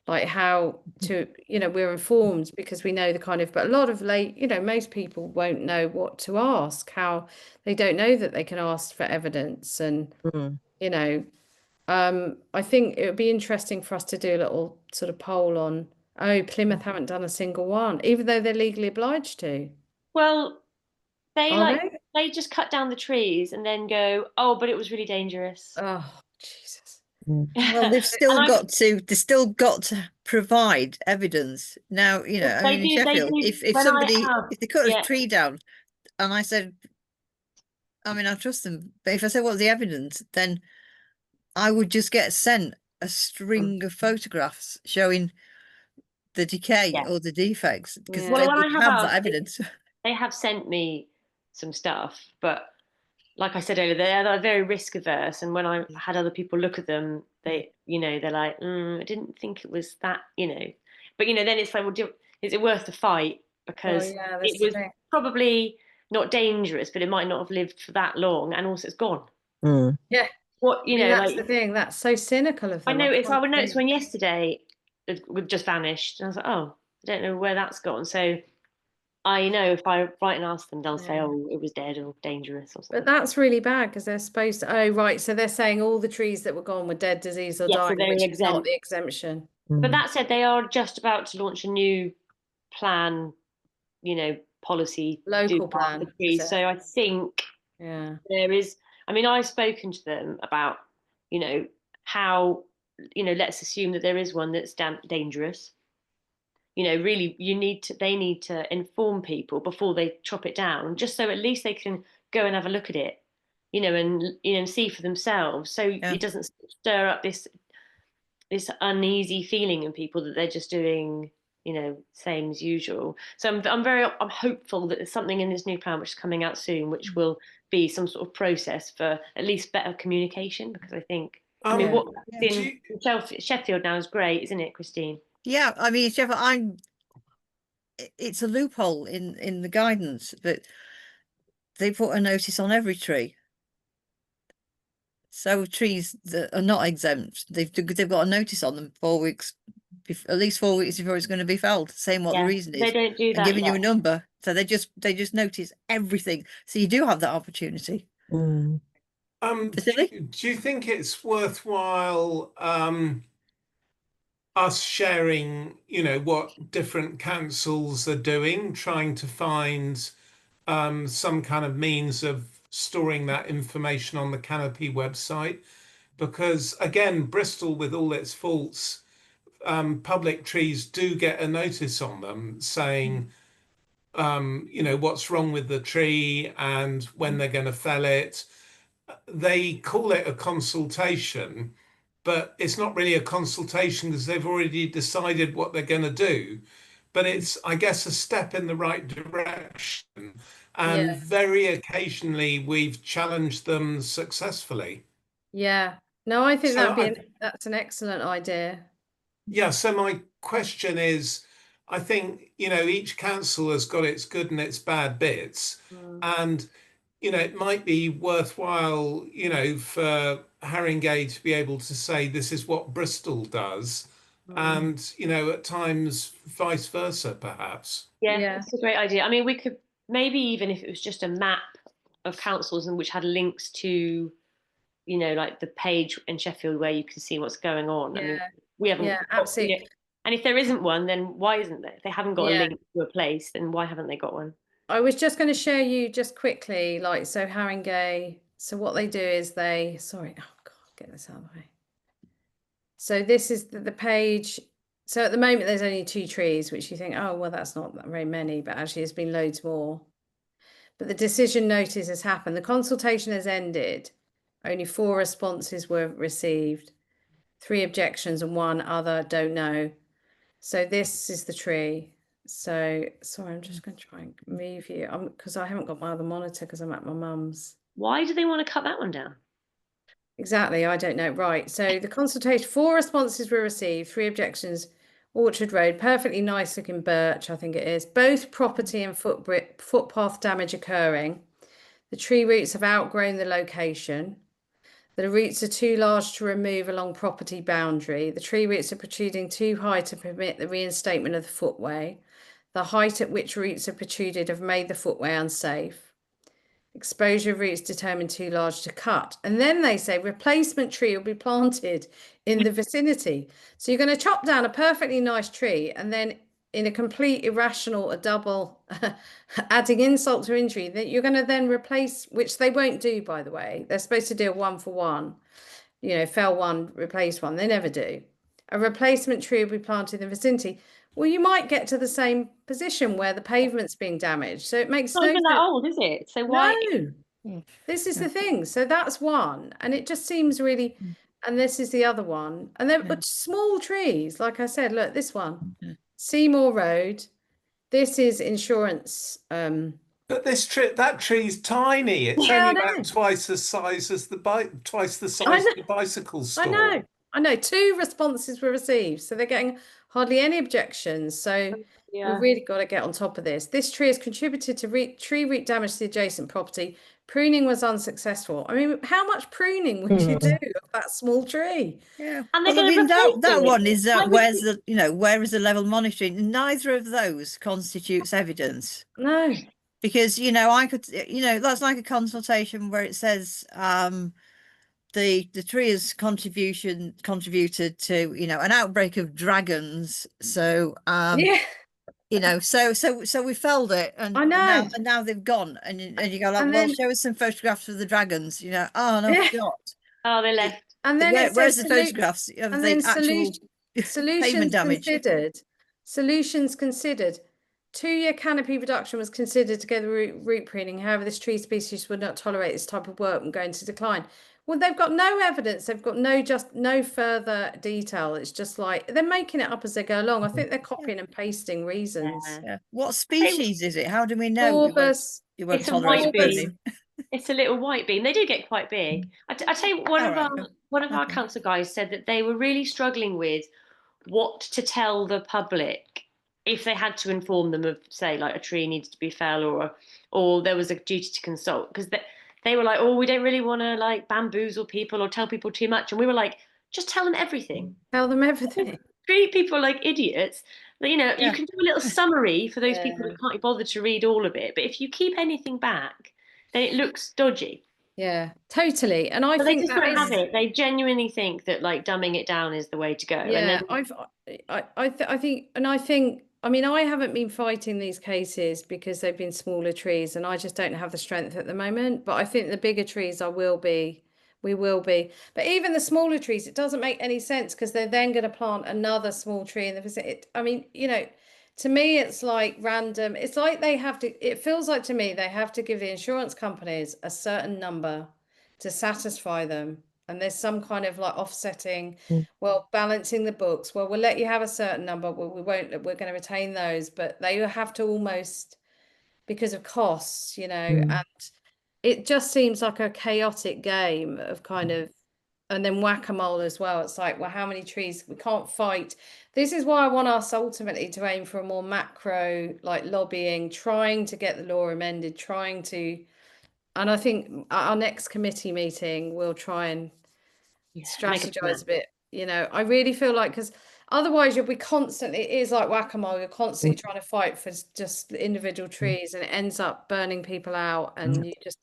like how to, you know, we're informed because we know the kind of, but a lot of you know, most people won't know what to ask, how they don't know that they can ask for evidence. And, you know, I think it would be interesting for us to do a little sort of poll on, Plymouth haven't done a single one, even though they're legally obliged to. Well, Are they just cut down the trees and then go, oh, but it was really dangerous. Oh, Jesus. Well, they've still got to provide evidence. Now, you know, I They mean, in do- they Sheffield, do- if when if they cut yeah. a tree down and I said, I mean, I trust them, but if I said, what's the evidence, then I would just get sent a string of photographs showing the decay Yeah. or the defects, because Yeah. they Well, when I would have have asked, that evidence. they have sent me some stuff, but like I said earlier, they're very risk averse. And when I had other people look at them, they, you know, they're like, I didn't think it was that, you know. But, you know, then it's like, well, is it worth the fight? Because yeah, it was probably not dangerous, but it might not have lived for that long. And also it's gone. Yeah. What, you I mean, know, that's like, the thing. That's so cynical of them. I would can't notice think. when yesterday it just vanished. And I was like, oh, I don't know where that's gone. So I know if I write and ask them, they'll say, oh, it was dead or dangerous or something. But that's really bad because they're supposed to. Oh, right. So they're saying all the trees that were gone were dead, diseased, or Yeah, so dying, they were which is not exempt. the exemption. But that said, they are just about to launch a new plan, you know, policy. Local plan. The trees. So I think Yeah. there is, I mean, I've spoken to them about, you know, how, you know, let's assume that there is one that's dangerous. You know, really, they need to inform people before they chop it down, just so at least they can go and have a look at it, you know, and, you know, see for themselves. So it doesn't stir up this uneasy feeling in people that they're just doing, you know, same as usual. So I'm hopeful that there's something in this new plan which is coming out soon, which will be some sort of process for at least better communication. Because I think, I mean, what's in Sheffield now is great, isn't it, Christine? Yeah, I mean, Sheffield, it's a loophole in the guidance that they put a notice on every tree. So trees that are not exempt, they've got a notice on them 4 weeks, at least 4 weeks before it's going to be felled, saying what the reason is. They don't do that. And giving you a number. So they just notice everything. So you do have that opportunity. Do you think it's worthwhile us sharing, you know, what different councils are doing, trying to find some kind of means of storing that information on the Canopy website? Because again, Bristol, with all its faults, public trees do get a notice on them saying, you know, what's wrong with the tree and when they're going to fell it. They call it a consultation, but it's not really a consultation because they've already decided what they're going to do. But it's, I guess, a step in the right direction. And very occasionally we've challenged them successfully. Yeah. No, I think So that's an excellent idea. Yeah, so my question is, I think, you know, each council has got its good and its bad bits. And, you know, it might be worthwhile, you know, for Haringey to be able to say, this is what Bristol does. and, you know, at times vice versa, perhaps. Yeah, Yeah. that's a great idea. I mean, we could maybe, even if it was just a map of councils and which had links to, you know, like the page in Sheffield where you can see what's going on. I mean, Yeah. we haven't Yeah, got, absolutely. you know, and if there isn't one, then why isn't there? If they haven't got a Yeah. link to a place, then why haven't they got one? I was just going to share you just quickly, like, so Haringey, so what they do is they, sorry, oh God, get this out of the way. So this is the page. So at the moment, there's only 2 trees, which you think, oh, well, that's not very many, but actually there's been loads more. But the decision notice has happened. The consultation has ended. Only 4 responses were received, 3 objections and 1 other don't know. So this is the tree. So sorry, I'm just going to try and move you because I haven't got my other monitor because I'm at my mum's. Why do they want to cut that one down? Exactly, I don't know. Right. So the consultation, 4 responses were received, 3 objections. Orchard Road, perfectly nice looking birch, I think it is. Both property and footpath damage occurring. The tree roots have outgrown the location. The roots are too large to remove along property boundary. The tree roots are protruding too high to permit the reinstatement of the footway. The height at which roots are protruded have made the footway unsafe. Exposure of roots determined too large to cut. And then they say replacement tree will be planted in the vicinity. So you're going to chop down a perfectly nice tree and then in a complete irrational, a double, adding insult to injury, that you're going to then replace, which they won't do, by the way. They're supposed to do a 1-for-1, you know, fell one, replace one. They never do. A replacement tree will be planted in the vicinity. Well, you might get to the same position where the pavement's being damaged. So it makes It's not no even that sense. old, is it? So why? No, this is the thing. So that's one. And it just seems really, and this is the other one. And they're but small trees. Like I said, look, this one, Seymour Road. This is insurance. But that tree's tiny. It's Yeah, only I know. about twice the size as twice the size know. of the bicycle store. I know. 2 responses were received, so they're getting hardly any objections. So Yeah. we've really got to get on top of this. This tree has contributed to tree root damage to the adjacent property. Pruning was unsuccessful. I mean, how much pruning would you do of that small tree? Yeah. And they're Well, I going to mean, that replace it. one is Why would where's you- the, you know, where is the level monitoring? Neither of those constitutes evidence. No. Because, you know, I could, you know, that's like a consultation where it says the tree has contributed to, you know, an outbreak of dragons. So Yeah, you know, so we felled it, and I know. now they've gone, and you go like, And well, then- show us some photographs of the dragons. You know, oh no, I Yeah. forgot. Oh, they left. And then it Where's says the photographs of and the then actual solutions pavement damage? Solutions considered. 2-year canopy reduction was considered together with root pruning. However, this tree species would not tolerate this type of work and go into decline. Well, they've got no evidence. They've got no further detail. It's just like they're making it up as they go along. I think they're copying and pasting reasons. Yeah. What species is it? How do we know Borbus. it won't It's a tolerate white pruning? beam. It's a little white beam. They do get quite big. I tell you, one of our council guys said that they were really struggling with what to tell the public if they had to inform them of, say, like a tree needs to be fell or there was a duty to consult, because they were like, oh, we don't really want to like bamboozle people or tell people too much, and we were like, just tell them everything. Tell them everything. Treat people like idiots. You know, you can do a little summary for those people that can't be bothered to read all of it, but if you keep anything back, then it looks dodgy. Yeah, totally. And I But think they just that won't is, have it. They genuinely think that like dumbing it down is the way to go. yeah, And then, I think, I mean, I haven't been fighting these cases because they've been smaller trees and I just don't have the strength at the moment. But I think the bigger trees we will be. But even the smaller trees, it doesn't make any sense because they're then going to plant another small tree in the vicinity. I mean, you know, to me, it's like random. It's like it feels like to me, they have to give the insurance companies a certain number to satisfy them. And there's some kind of like offsetting, well, balancing the books. Well, we'll let you have a certain number, but we're going to retain those, but they have to almost, because of costs, you know, and it just seems like a chaotic game of kind of, and then whack-a-mole as well. It's like, well, how many trees? We can't fight. This is why I want us ultimately to aim for a more macro, like lobbying, trying to get the law amended, and I think our next committee meeting we'll try and strategize a bit. You know, I really feel like, because otherwise you'll be constantly, it is like whack-a-mole, you're constantly trying to fight for just the individual trees, and it ends up burning people out, and you just,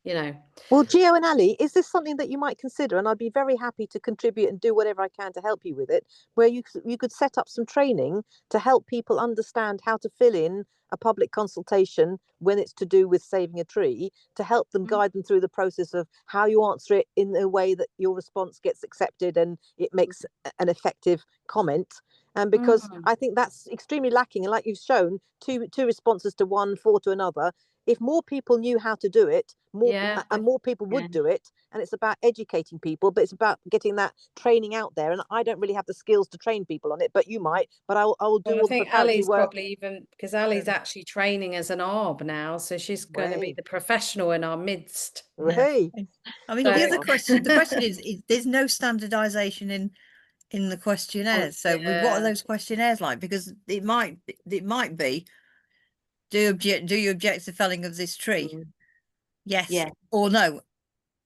you know. Well, Gio and Ali, is this something that you might consider? And I'd be very happy to contribute and do whatever I can to help you with it, where you could set up some training to help people understand how to fill in a public consultation when it's to do with saving a tree, to help them guide them through the process of how you answer it in a way that your response gets accepted and it makes an effective comment. And because I think that's extremely lacking. And like you've shown, two responses to one, four to another. If more people knew how to do it, more people would do it. And it's about educating people, but it's about getting that training out there. And I don't really have the skills to train people on it, but you might. But I will do all the preparatory Ali's work. probably even, because Ali's actually training as an ARB now, so she's going to be the professional in our midst. Hey. I mean, the other question, the question is there's no standardization in the questionnaires. So what are those questionnaires like? Because it might be, do you object to felling of this tree? Yes or no,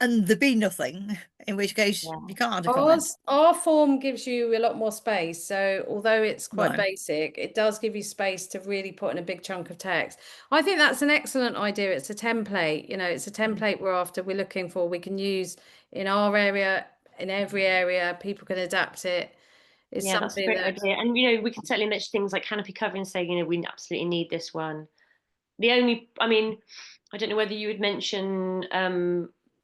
and there be nothing, in which case you can't add a comment. Our form gives you a lot more space, so although it's quite basic, it does give you space to really put in a big chunk of text. I think that's an excellent idea. It's a template, you know, it's a template we're looking for, we can use in our area, in every area, people can adapt it. It's that's a great idea. And you know, we can certainly mention things like canopy covering, say, you know, we absolutely need this one. I mean, I don't know whether you would mention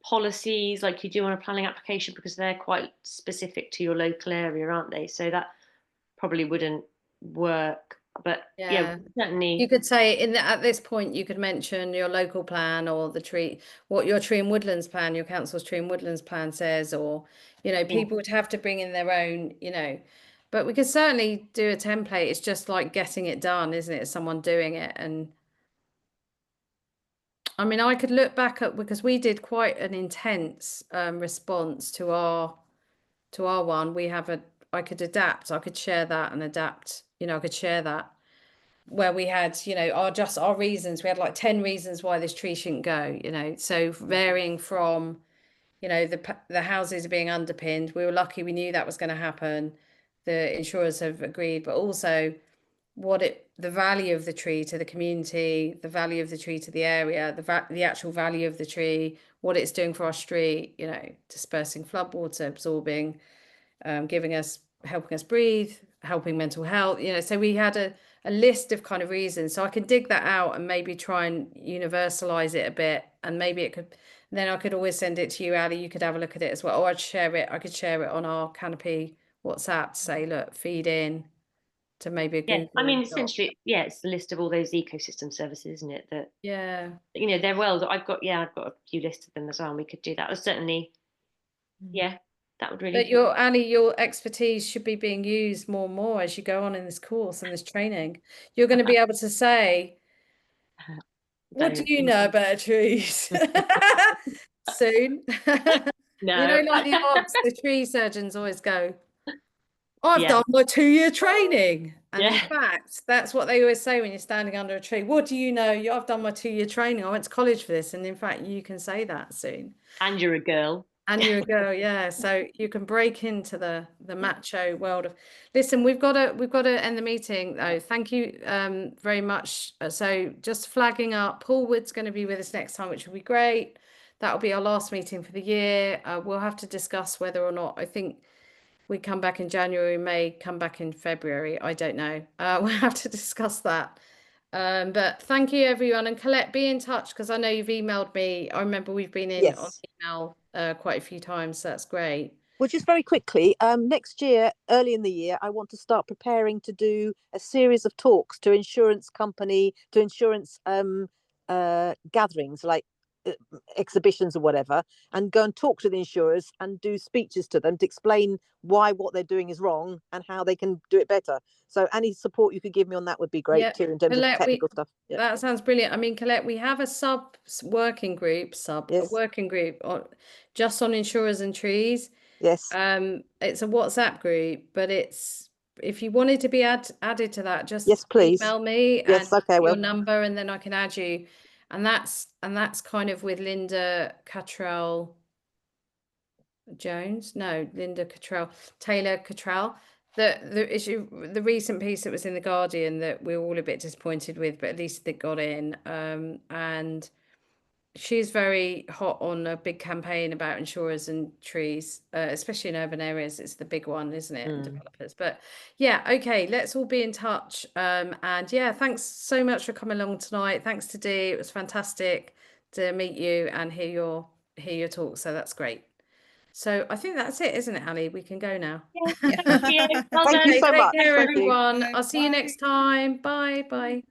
policies like you do on a planning application, because they're quite specific to your local area, aren't they? So that probably wouldn't work. But certainly you could say at this point you could mention your local plan, or what your tree and woodlands plan, your council's tree and woodlands plan says, or, you know, people would have to bring in their own, you know, but we could certainly do a template. It's just like getting it done, isn't it? Someone doing it. And I mean, I could look back at, because we did quite an intense response to our one. I could adapt. I could share that and adapt. You know, I could share that, where we had, you know, our reasons. We had like 10 reasons why this tree shouldn't go. You know, so varying from, you know, the houses are being underpinned. We were lucky. We knew that was going to happen. The insurers have agreed, but also the value of the tree to the community, the value of the tree to the area, the actual value of the tree, what it's doing for our street, you know, dispersing floodwater, absorbing, helping us breathe, helping mental health, you know. So we had a list of kind of reasons. So I can dig that out and maybe try and universalize it a bit, and maybe then I could always send it to you, Ali. You could have a look at it as well, or I could share it on our Canopy WhatsApp to say, look, feed in to maybe a Google. I mean, essentially, it's the list of all those ecosystem services, isn't it? That you know, they're I've got a few lists of them as well, and we could do that. Or certainly, that would really. But Ali, your expertise should be being used more and more as you go on in this course and this training. You're going to be able to say, what do you know about trees? Soon. No. You know, like the tree surgeons always go, I've done my 2-year training. And in fact, that's what they always say when you're standing under a tree. What do you know? I've done my 2-year training. I went to college for this. And in fact, you can say that soon. And you're a girl. And you're a girl, yeah. So you can break into the macho world of. Listen, we've got to end the meeting though. Thank you very much. So just flagging up, Paul Wood's going to be with us next time, which will be great. That'll be our last meeting for the year. We'll have to discuss whether or not, I think we come back in January, may come back in February. I don't know. We'll have to discuss that. But thank you, everyone. And Colette, be in touch, because I know you've emailed me. I remember we've been in on email quite a few times. So that's great. Well, just very quickly, next year, early in the year, I want to start preparing to do a series of talks to insurance gatherings, like exhibitions or whatever, and go and talk to the insurers and do speeches to them to explain why what they're doing is wrong and how they can do it better. So any support you could give me on that would be great too, in terms of technical stuff. That sounds brilliant. I mean, Colette, we have a working group just on insurers and trees. Yes. It's a WhatsApp group, but if you wanted to be added to that, just please email me your number, and then I can add you. And that's kind of with Linda Taylor Cottrell. the issue, the recent piece that was in the Guardian that we're all a bit disappointed with, but at least it got in. And she's very hot on a big campaign about insurers and trees, especially in urban areas. It's the big one, isn't it? And developers. But yeah, okay, let's all be in touch. And yeah, thanks so much for coming along tonight. Thanks to Dee. It was fantastic to meet you and hear your talk. So that's great. So I think that's it, isn't it, Ali? We can go now. Yeah, thank you. Well Thank done. you so Take much. care, Thank you. everyone. I'll see you next time. Bye. Bye.